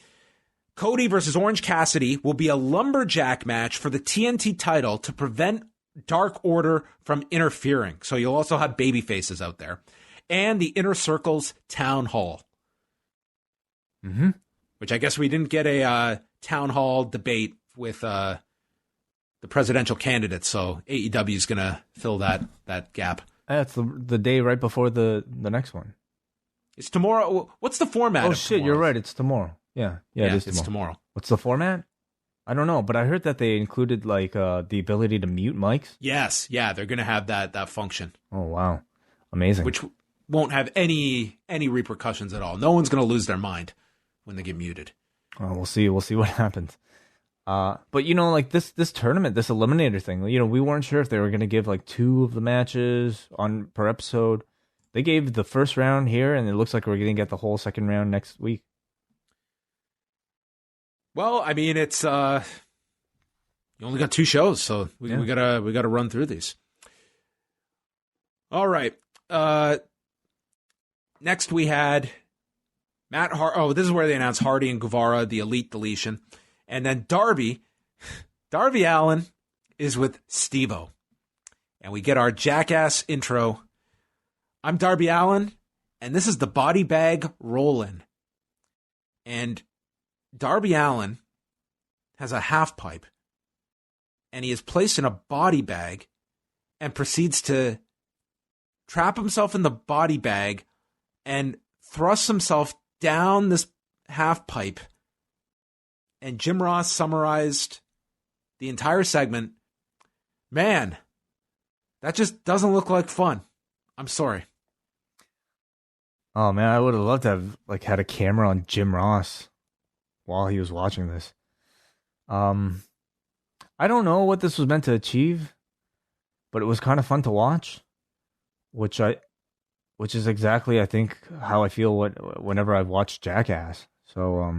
Speaker 2: Cody versus Orange Cassidy will be a lumberjack match for the TNT title to prevent Dark Order from interfering. So you'll also have baby faces out there. And the Inner Circle's Town Hall.
Speaker 3: Mm-hmm.
Speaker 2: Which I guess we didn't get a Town Hall debate with the presidential candidates, so AEW is going to fill that gap.
Speaker 3: That's the day right before the next one.
Speaker 2: It's tomorrow. What's the format?
Speaker 3: Oh, shit, you're right. It's tomorrow. Yeah, it is tomorrow.
Speaker 2: It's tomorrow.
Speaker 3: What's the format? I don't know, but I heard that they included the ability to mute mics.
Speaker 2: Yes, yeah, they're going to have that function.
Speaker 3: Oh, wow. Amazing. Which
Speaker 2: won't have any repercussions at all. No one's going to lose their mind when they get muted.
Speaker 3: Oh, we'll see. We'll see what happens. But this tournament, this eliminator thing, we weren't sure if they were going to give 2 of the matches per episode. They gave the first round here, and it looks like we're going to get the whole second round next week.
Speaker 2: Well, I mean, it's you only got 2 shows, so we gotta run through these. All right. Next we had Matt this is where they announced Hardy and Guevara, the Elite Deletion. And then Darby Allin is with Steve-O. And we get our jackass intro. I'm Darby Allin, and this is the body bag roll-in. And Darby Allin has a half pipe, and he is placed in a body bag and proceeds to trap himself in the body bag and thrust himself down this half pipe. And Jim Ross summarized the entire segment. Man, that just doesn't look like fun. I'm sorry.
Speaker 3: Oh man, I would have loved to have had a camera on Jim Ross while he was watching this. I don't know what this was meant to achieve, but it was kind of fun to watch, which is exactly, I think, how I feel whenever I've watched Jackass. So,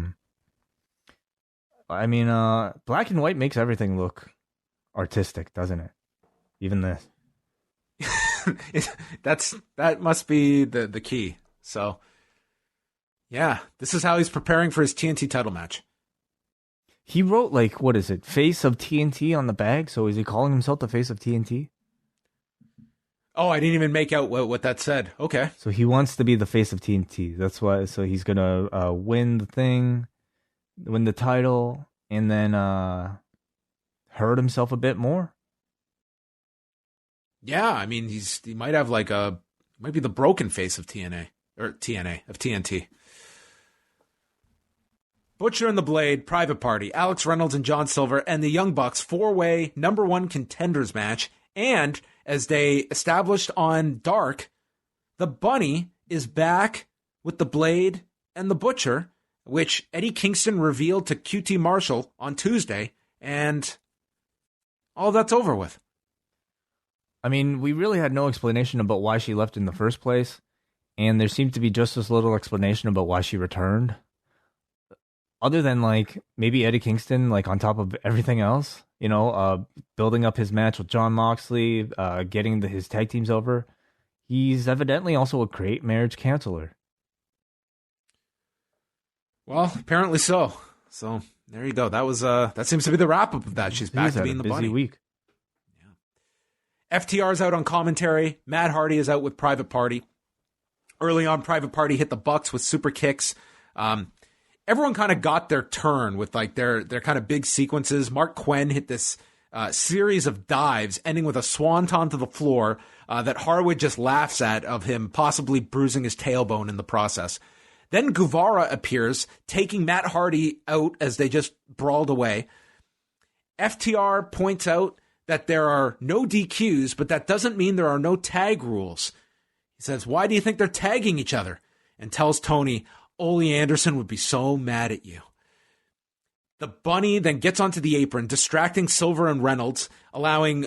Speaker 3: I mean, black and white makes everything look artistic, doesn't it? Even this.
Speaker 2: That must be the key. So, Yeah, this is how he's preparing for his TNT title match.
Speaker 3: He wrote, like, what is it, face of TNT on the bag? So is he calling himself the face of TNT?
Speaker 2: Oh, I didn't even make out what that said. Okay.
Speaker 3: So he wants to be the face of TNT. That's why. So he's going to win the title, and then hurt himself a bit more.
Speaker 2: Yeah, I mean, he might have might be the broken face of TNT. Butcher and the Blade, Private Party, Alex Reynolds and John Silver, and the Young Bucks 4-way #1 contenders match. And as they established on Dark, the Bunny is back with the Blade and the Butcher, which Eddie Kingston revealed to QT Marshall on Tuesday, and all that's over with.
Speaker 3: I mean, we really had no explanation about why she left in the first place, and there seemed to be just as little explanation about why she returned. Other than, like, maybe Eddie Kingston, like, on top of everything else, building up his match with Jon Moxley, getting his tag teams over. He's evidently also a great marriage counselor.
Speaker 2: Well, apparently so. So there you go. That seems to be the wrap up of that. She's back to being the Bunny.
Speaker 3: Week.
Speaker 2: Yeah. FTR's out on commentary. Matt Hardy is out with Private Party. Early on, Private Party hit the Bucks with super kicks. Everyone kind of got their turn with like their kind of big sequences. Mark Quinn hit this series of dives, ending with a swanton to the floor that Harwood just laughs at, of him possibly bruising his tailbone in the process. Then Guevara appears, taking Matt Hardy out as they just brawled away. FTR points out that there are no DQs, but that doesn't mean there are no tag rules. He says, "Why do you think they're tagging each other?" And tells Tony, "Ole Anderson would be so mad at you." The Bunny then gets onto the apron, distracting Silver and Reynolds, allowing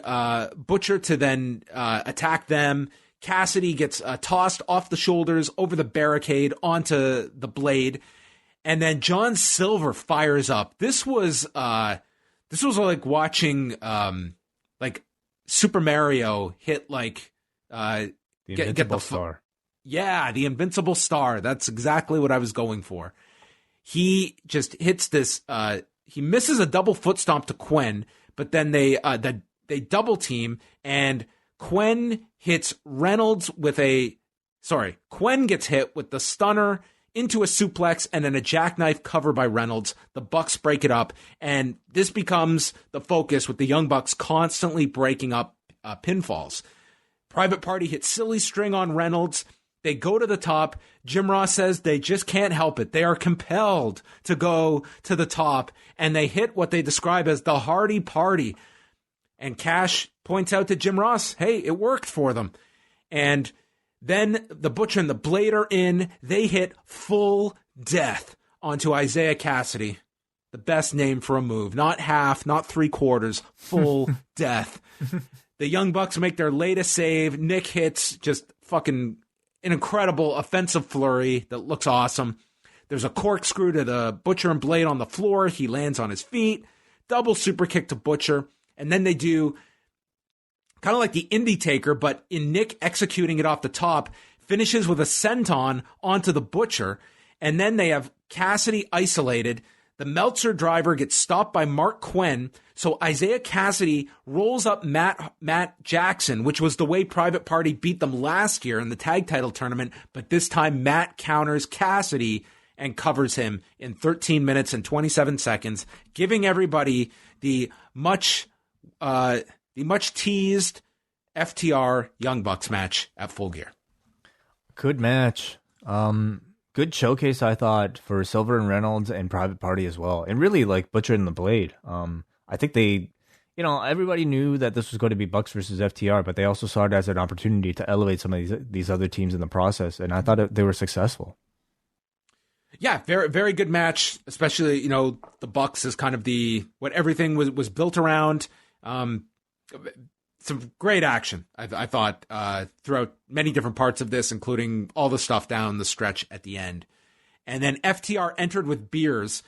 Speaker 2: Butcher to then attack them. Cassidy gets tossed off the shoulders over the barricade onto the Blade, and then John Silver fires up. This was like watching like Super Mario hit like
Speaker 3: the Invincible Star.
Speaker 2: Yeah, the Invincible Star. That's exactly what I was going for. He just hits this. He misses a double foot stomp to Quinn, but then they double team, and Quinn hits Reynolds with Quinn gets hit with the stunner into a suplex and then a jackknife cover by Reynolds. The Bucks break it up, and this becomes the focus, with the Young Bucks constantly breaking up pinfalls. Private Party hits silly string on Reynolds. They go to the top. Jim Ross says they just can't help it. They are compelled to go to the top, and they hit what they describe as the Hardy Party. And Cash points out to Jim Ross, hey, it worked for them. And then the Butcher and the Blade are in. They hit full death onto Isaiah Cassidy. The best name for a move. Not half, not 3/4, full death. The Young Bucks make their latest save. Nick hits just fucking an incredible offensive flurry that looks awesome. There's a corkscrew to the Butcher and Blade on the floor. He lands on his feet. Double super kick to Butcher. And then they do kind of like the Indie Taker, but in Nick executing it off the top, finishes with a senton onto the Butcher. And then they have Cassidy isolated. The Meltzer driver gets stopped by Mark Quinn. So Isaiah Cassidy rolls up Matt Jackson, which was the way Private Party beat them last year in the tag title tournament. But this time Matt counters Cassidy and covers him in 13 minutes and 27 seconds, giving everybody the much teased FTR Young Bucks match at Full Gear.
Speaker 3: Good match. Good showcase, I thought, for Silver and Reynolds and Private Party as well. And really, like, Butcher and the Blade. I think they, everybody knew that this was going to be Bucks versus FTR, but they also saw it as an opportunity to elevate some of these other teams in the process. And I thought they were successful.
Speaker 2: Yeah, very, very good match, especially, the Bucks is kind of what everything was built around. Some great action, I thought, throughout many different parts of this, including all the stuff down the stretch at the end. And then FTR entered with beers,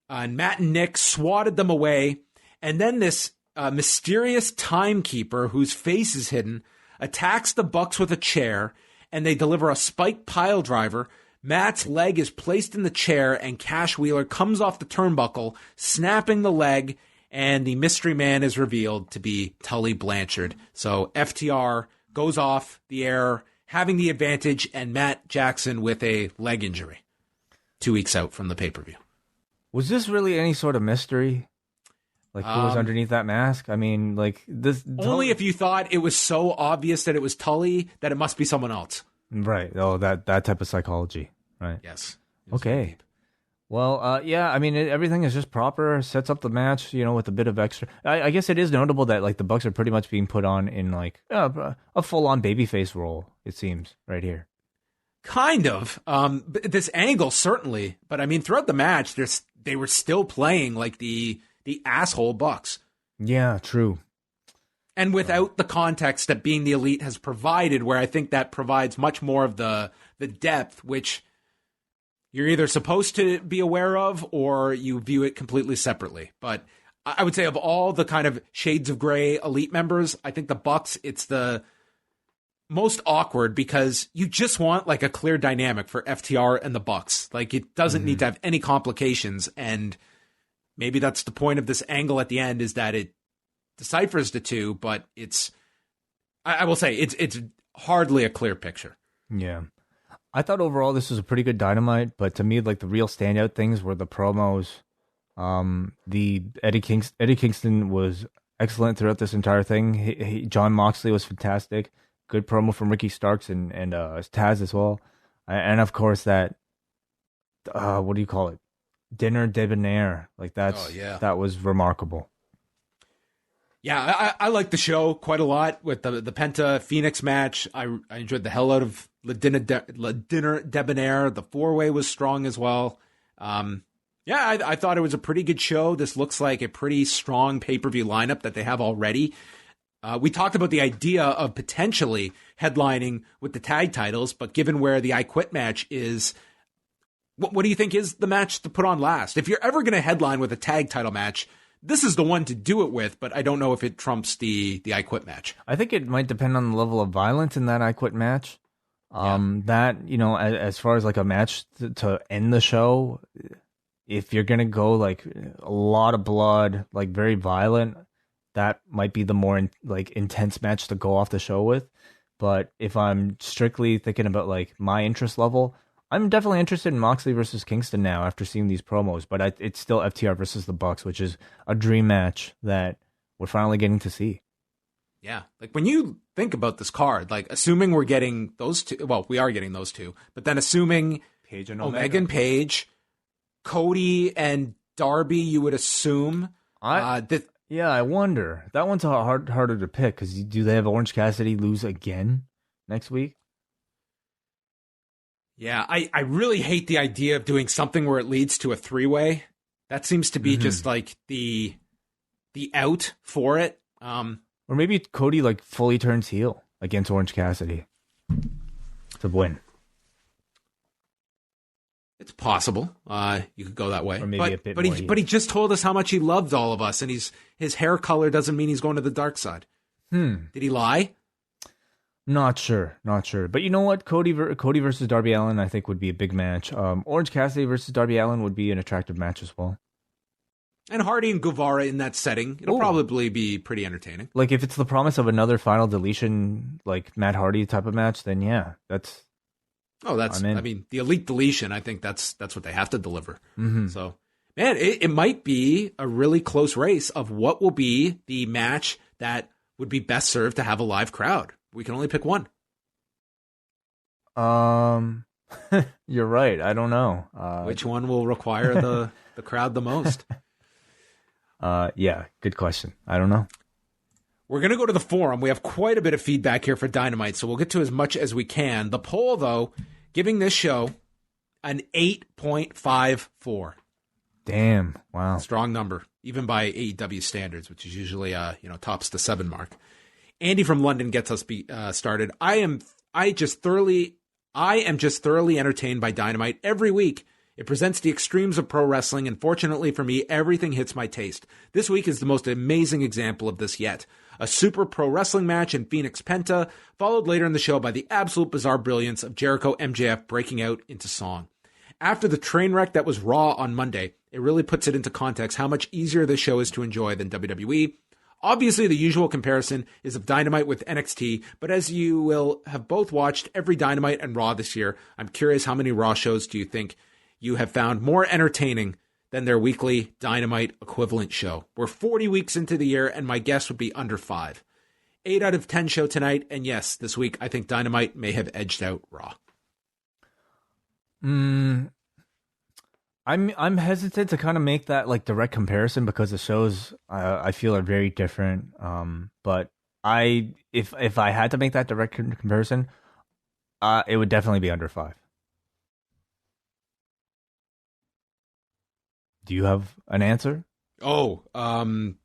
Speaker 2: and Matt and Nick swatted them away. And then this mysterious timekeeper, whose face is hidden, attacks the Bucks with a chair, and they deliver a spike pile driver. Matt's leg is placed in the chair, and Cash Wheeler comes off the turnbuckle, snapping the leg, and the mystery man is revealed to be Tully Blanchard. So FTR goes off the air, having the advantage, and Matt Jackson with a leg injury 2 weeks out from the pay-per-view.
Speaker 3: Was this really any sort of mystery? Like, who was underneath that mask? I mean, like, this...
Speaker 2: Only if you thought it was so obvious that it was Tully that it must be someone else.
Speaker 3: Right. Oh, that type of psychology. Right.
Speaker 2: Yes.
Speaker 3: Okay. Well, yeah, I mean, everything is just proper, sets up the match, with a bit of extra... I guess it is notable that, like, the Bucks are pretty much being put on in, like, a full-on babyface role, it seems, right here.
Speaker 2: Kind of. This angle, certainly. But, I mean, throughout the match, they were still playing, like, the asshole Bucks.
Speaker 3: Yeah, true.
Speaker 2: And without the context that being the Elite has provided, where I think that provides much more of the depth, which you're either supposed to be aware of or you view it completely separately. But I would say of all the kind of shades of gray Elite members, I think the Bucks, it's the most awkward because you just want like a clear dynamic for FTR and the Bucks. Like it doesn't need to have any complications, and maybe that's the point of this angle at the end, is that it deciphers the two, but I will say it's hardly a clear picture. Yeah.
Speaker 3: I thought overall this was a pretty good Dynamite, but to me, like, the real standout things were the promos. The Eddie Kingston was excellent throughout this entire thing. John Moxley was fantastic. Good promo from Ricky Starks and Taz as well. And of course that, what do you call it? Dinner Debonair. Like that was remarkable.
Speaker 2: Yeah, I like the show quite a lot with the Penta Phoenix match. I enjoyed the hell out of Le Dinner Debonair. The four-way was strong as well. I thought it was a pretty good show. This looks like a pretty strong pay-per-view lineup that they have already. We talked about the idea of potentially headlining with the tag titles, but given where the I Quit match is, what do you think is the match to put on last? If you're ever going to headline with a tag title match, this is the one to do it with, but I don't know if it trumps the I Quit match.
Speaker 3: I think it might depend on the level of violence in that I Quit match. That, as far as like a match to end the show, if you're going to go like a lot of blood, like very violent, that might be the more intense match to go off the show with. But if I'm strictly thinking about like my interest level, I'm definitely interested in Moxley versus Kingston now after seeing these promos, but it's still FTR versus the Bucks, which is a dream match that we're finally getting to see.
Speaker 2: Yeah, like when you think about this card, like assuming we're getting those two, well, we are getting those two, but then assuming
Speaker 3: Paige and
Speaker 2: Omega and Paige, Cody and Darby, you would assume.
Speaker 3: Yeah, I wonder. That one's harder to pick because do they have Orange Cassidy lose again next week?
Speaker 2: Yeah, I really hate the idea of doing something where it leads to a three-way. That seems to be just like the out for it.
Speaker 3: Or maybe Cody like fully turns heel against Orange Cassidy to win.
Speaker 2: It's possible. You could go that way.
Speaker 3: Or maybe
Speaker 2: but he just told us how much he loved all of us, and his hair color doesn't mean he's going to the dark side. Did he lie?
Speaker 3: Not sure. But you know what? Cody versus Darby Allin, I think, would be a big match. Orange Cassidy versus Darby Allin would be an attractive match as well.
Speaker 2: And Hardy and Guevara in that setting, it'll probably be pretty entertaining.
Speaker 3: Like, if it's the promise of another Final Deletion, like Matt Hardy type of match, then yeah, that's...
Speaker 2: I mean, the Elite Deletion, I think that's what they have to deliver. So, man, it might be a really close race of what will be the match that would be best served to have a live crowd. We can only pick one.
Speaker 3: You're right. I don't know.
Speaker 2: Which one will require the crowd the most?
Speaker 3: Yeah, good question. I don't know.
Speaker 2: We're going to go to the forum. We have quite a bit of feedback here for Dynamite, so we'll get to as much as we can. The poll, though, giving this show an 8.54.
Speaker 3: Damn. Wow.
Speaker 2: Strong number, even by AEW standards, which is usually, tops the 7 mark. Andy from London gets us started. I am just thoroughly entertained by Dynamite every week. It presents the extremes of pro wrestling, and fortunately for me, everything hits my taste. This week is the most amazing example of this yet. a super pro wrestling match in Phoenix Penta, followed later in the show by the absolute bizarre brilliance of Jericho MJF breaking out into song. After the train wreck that was Raw on Monday, it really puts it into context how much easier this show is to enjoy than WWE. Obviously, the usual comparison is of Dynamite with NXT, but as you will have both watched every Dynamite and Raw this year, I'm curious how many Raw shows do you think you have found more entertaining than their weekly Dynamite equivalent show? We're 40 weeks into the year, and my guess would be under 5. 8 out of 10 show tonight, and yes, this week I think Dynamite may have edged out Raw.
Speaker 3: I'm hesitant to kind of make that like direct comparison because the shows I feel are very different. But if I had to make that direct comparison, it would definitely be under 5. Do you have an answer?
Speaker 2: I mean,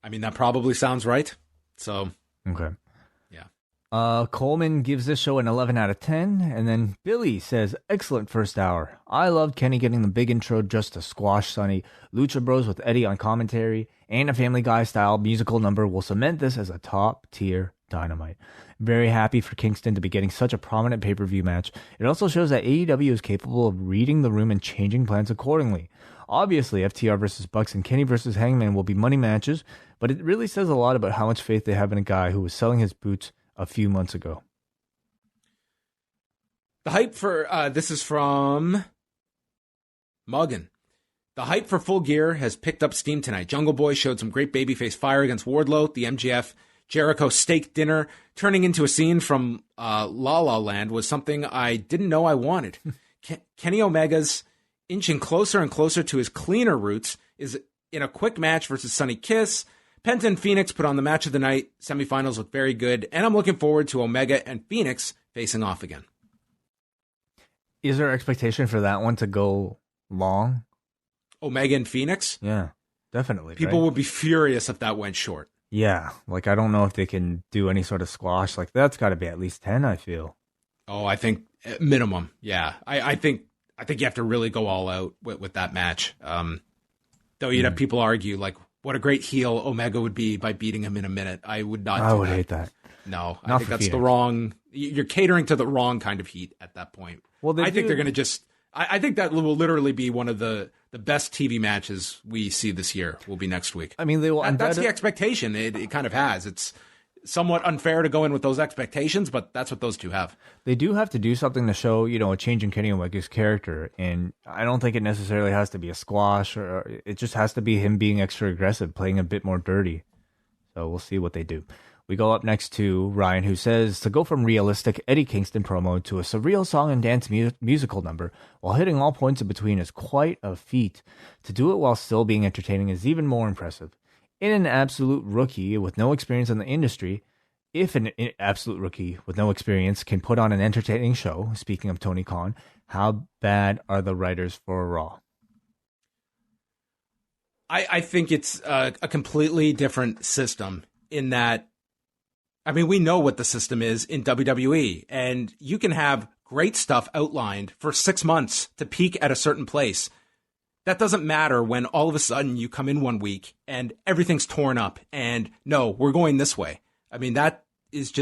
Speaker 2: that probably sounds right. So,
Speaker 3: okay.
Speaker 2: Yeah.
Speaker 3: Coleman gives this show an 11 out of 10. And then Billy says, excellent first hour. I loved Kenny getting the big intro just to squash Sonny. Lucha Bros with Eddie on commentary and a Family Guy style musical number will cement this as a top tier Dynamite. Very happy for Kingston to be getting such a prominent pay-per-view match. It also shows that AEW is capable of reading the room and changing plans accordingly. Obviously, FTR versus Bucks and Kenny versus Hangman will be money matches, but it really says a lot about how much faith they have in a guy who was selling his boots a few months ago.
Speaker 2: The hype for, this is from Muggin. The hype for Full Gear has picked up steam tonight. Jungle Boy showed some great babyface fire against Wardlow. The MJF Jericho steak dinner turning into a scene from La La Land was something I didn't know I wanted. Kenny Omega's inching closer and closer to his cleaner roots is in a quick match versus Sonny Kiss. Penta and Phoenix put on the match of the night. Semifinals look very good, and I'm looking forward to Omega and Phoenix facing off again.
Speaker 3: Is there expectation for that one to go long?
Speaker 2: Omega and Phoenix?
Speaker 3: Yeah, definitely.
Speaker 2: People
Speaker 3: right?
Speaker 2: would be furious if that went short.
Speaker 3: Yeah, like I don't know if they can do any sort of squash. Like that's got to be at least 10, I feel.
Speaker 2: Oh, I think minimum. Yeah, I think you have to really go all out with that match. Though you'd have people argue like, what a great heel Omega would be by beating him in a minute. I would not.
Speaker 3: I would hate that.
Speaker 2: No,
Speaker 3: not
Speaker 2: I think that's
Speaker 3: Phoenix.
Speaker 2: the wrong. You're catering to the wrong kind of heat at that point.
Speaker 3: Well,
Speaker 2: I think they're going to just. I think that will literally be one of the best TV matches we see this year. Will be next week.
Speaker 3: I mean, they will.
Speaker 2: That's the expectation. It kind of has. It's somewhat unfair to go in with those expectations, but that's what those two have.
Speaker 3: They do have to do something to show, a change in Kenny Omega's character, and I don't think it necessarily has to be a squash, or it just has to be him being extra aggressive, playing a bit more dirty. So we'll see what they do. We go up next to Ryan, who says, to go from realistic Eddie Kingston promo to a surreal song and dance musical number while hitting all points in between is quite a feat. To do it while still being entertaining is even more impressive. In an absolute rookie with no experience in the industry, if an absolute rookie with no experience can put on an entertaining show, speaking of Tony Khan, how bad are the writers for Raw?
Speaker 2: I think it's a completely different system in that, I mean, we know what the system is in WWE, and you can have great stuff outlined for 6 months to peak at a certain place. That doesn't matter when all of a sudden you come in one week and everything's torn up and no, we're going this way. I mean, that is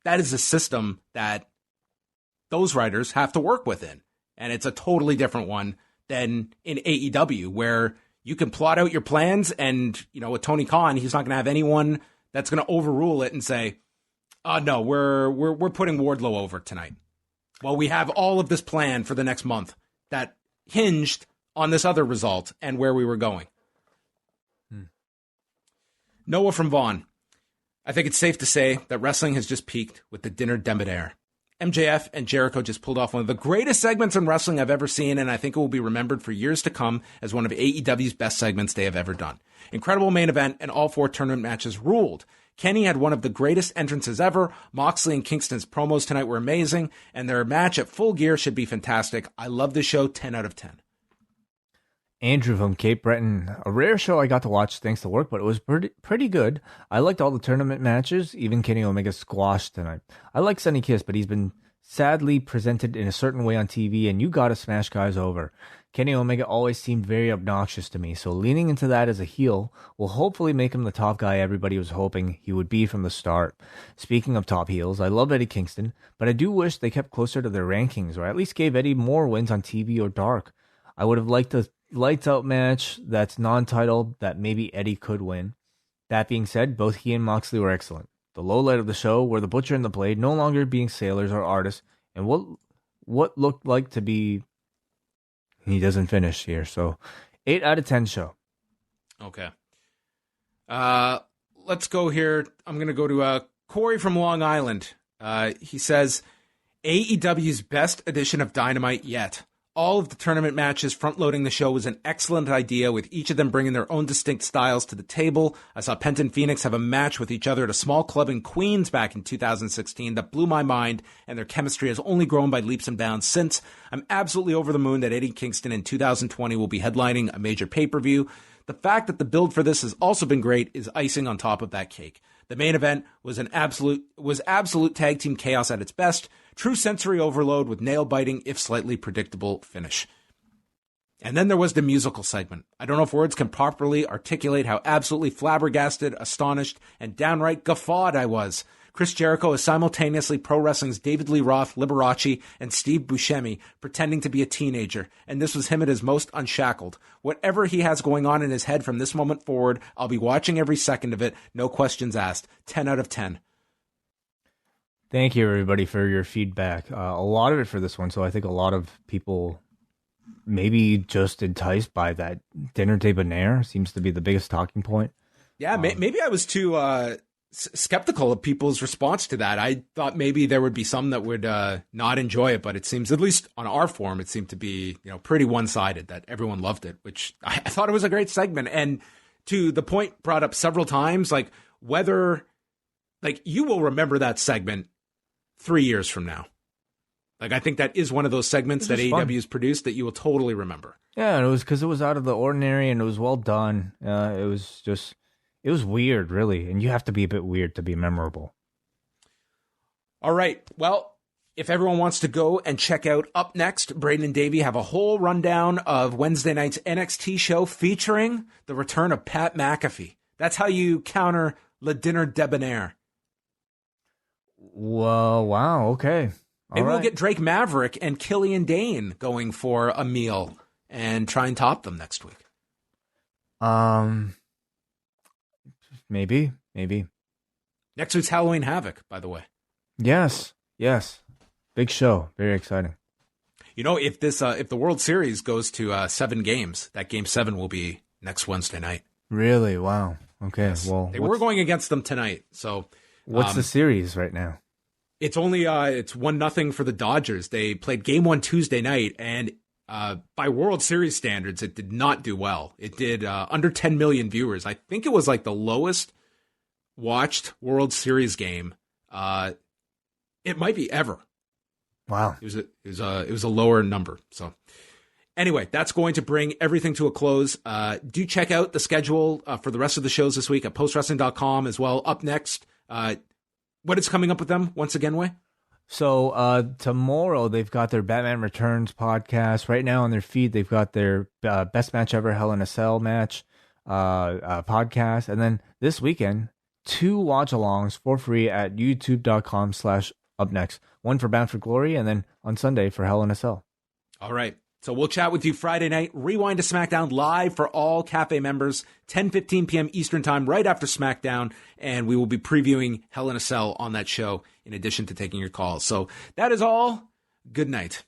Speaker 2: a system that those writers have to work within. And it's a totally different one than in AEW, where you can plot out your plans and, with Tony Khan, he's not going to have anyone that's going to overrule it and say, no, we're putting Wardlow over tonight. Well, we have all of this plan for the next month that hinged on this other result and where we were going. Noah from Vaughn. I think it's safe to say that wrestling has just peaked with the Dinner Debonair. MJF and Jericho just pulled off one of the greatest segments in wrestling I've ever seen, and I think it will be remembered for years to come as one of AEW's best segments they have ever done. Incredible main event, and all 4 tournament matches ruled. Kenny had one of the greatest entrances ever. Moxley and Kingston's promos tonight were amazing, and their match at Full Gear should be fantastic. I love the show, 10 out of 10.
Speaker 3: Andrew from Cape Breton. A rare show I got to watch thanks to work, but it was pretty good. I liked all the tournament matches, even Kenny Omega's squash tonight. I like Sonny Kiss, but he's been sadly presented in a certain way on TV, and you gotta smash guys over. Kenny Omega always seemed very obnoxious to me, so leaning into that as a heel will hopefully make him the top guy everybody was hoping he would be from the start. Speaking of top heels, I love Eddie Kingston, but I do wish they kept closer to their rankings, or at least gave Eddie more wins on TV or Dark. I would have liked a lights out match that's non-title that maybe Eddie could win. That being said, both he and Moxley were excellent. The low light of the show were the Butcher and the Blade no longer being sailors or artists, and what looked like to be... He doesn't finish here, so 8 out of 10 show.
Speaker 2: Okay. Let's go here. I'm going to go to Corey from Long Island. He says, AEW's best edition of Dynamite yet. All of the tournament matches front-loading the show was an excellent idea, with each of them bringing their own distinct styles to the table. I saw Penta and Phoenix have a match with each other at a small club in Queens back in 2016 that blew my mind, and their chemistry has only grown by leaps and bounds since. I'm absolutely over the moon that Eddie Kingston in 2020 will be headlining a major pay-per-view. The fact that the build for this has also been great is icing on top of that cake. The main event was absolute tag team chaos at its best. True sensory overload with nail-biting, if slightly predictable, finish. And then there was the musical segment. I don't know if words can properly articulate how absolutely flabbergasted, astonished, and downright guffawed I was. Chris Jericho is simultaneously pro wrestling's David Lee Roth, Liberace, and Steve Buscemi, pretending to be a teenager, and this was him at his most unshackled. Whatever he has going on in his head from this moment forward, I'll be watching every second of it, no questions asked. 10 out of 10.
Speaker 3: Thank you, everybody, for your feedback. A lot of it for this one, so I think a lot of people maybe just enticed by that Dinner Debonair seems to be the biggest talking point.
Speaker 2: Yeah, maybe I was too skeptical of people's response to that. I thought maybe there would be some that would not enjoy it, but it seems, at least on our forum, it seemed to be pretty one-sided, that everyone loved it, which I thought it was a great segment. And to the point brought up several times, whether you will remember that segment 3 years from now. I think that is one of those segments that AEW has produced that you will totally remember.
Speaker 3: Yeah, and it was because it was out of the ordinary and it was well done. It was weird, really, and you have to be a bit weird to be memorable.
Speaker 2: All right. Well, if everyone wants to go and check out Up Next, Braden and Davey have a whole rundown of Wednesday night's NXT show featuring the return of Pat McAfee. That's how you counter Le Dinner Debonair.
Speaker 3: Well, wow, okay.
Speaker 2: Maybe we'll get Drake Maverick and Killian Dane going for a meal and try and top them next week.
Speaker 3: Maybe.
Speaker 2: Next week's Halloween Havoc, by the way.
Speaker 3: Yes. Big show. Very exciting.
Speaker 2: If the World Series goes to 7 games, that game 7 will be next Wednesday night.
Speaker 3: Really? Wow. Okay. Yes. Well,
Speaker 2: we're going against them tonight. So
Speaker 3: what's the series right now?
Speaker 2: It's only it's 1-0 for the Dodgers. They played game 1 Tuesday night, and by World Series standards, it did not do well. It did under 10 million viewers. I think it was the lowest watched World Series game. It might be ever.
Speaker 3: Wow.
Speaker 2: It was a lower number. So anyway, that's going to bring everything to a close. Do check out the schedule for the rest of the shows this week at postwrestling.com as well. Up Next, what is coming up with them once again, Wai?
Speaker 3: So tomorrow they've got their Batman Returns podcast. Right now on their feed, they've got their Best Match Ever Hell in a Cell match podcast. And then this weekend, 2 watch-alongs for free at youtube.com/upnext. One for Bound for Glory, and then on Sunday for Hell in a Cell.
Speaker 2: All right. So we'll chat with you Friday night. Rewind to SmackDown live for all Cafe members, 10:15 p.m. Eastern Time, right after SmackDown. And we will be previewing Hell in a Cell on that show, in addition to taking your calls. So that is all. Good night.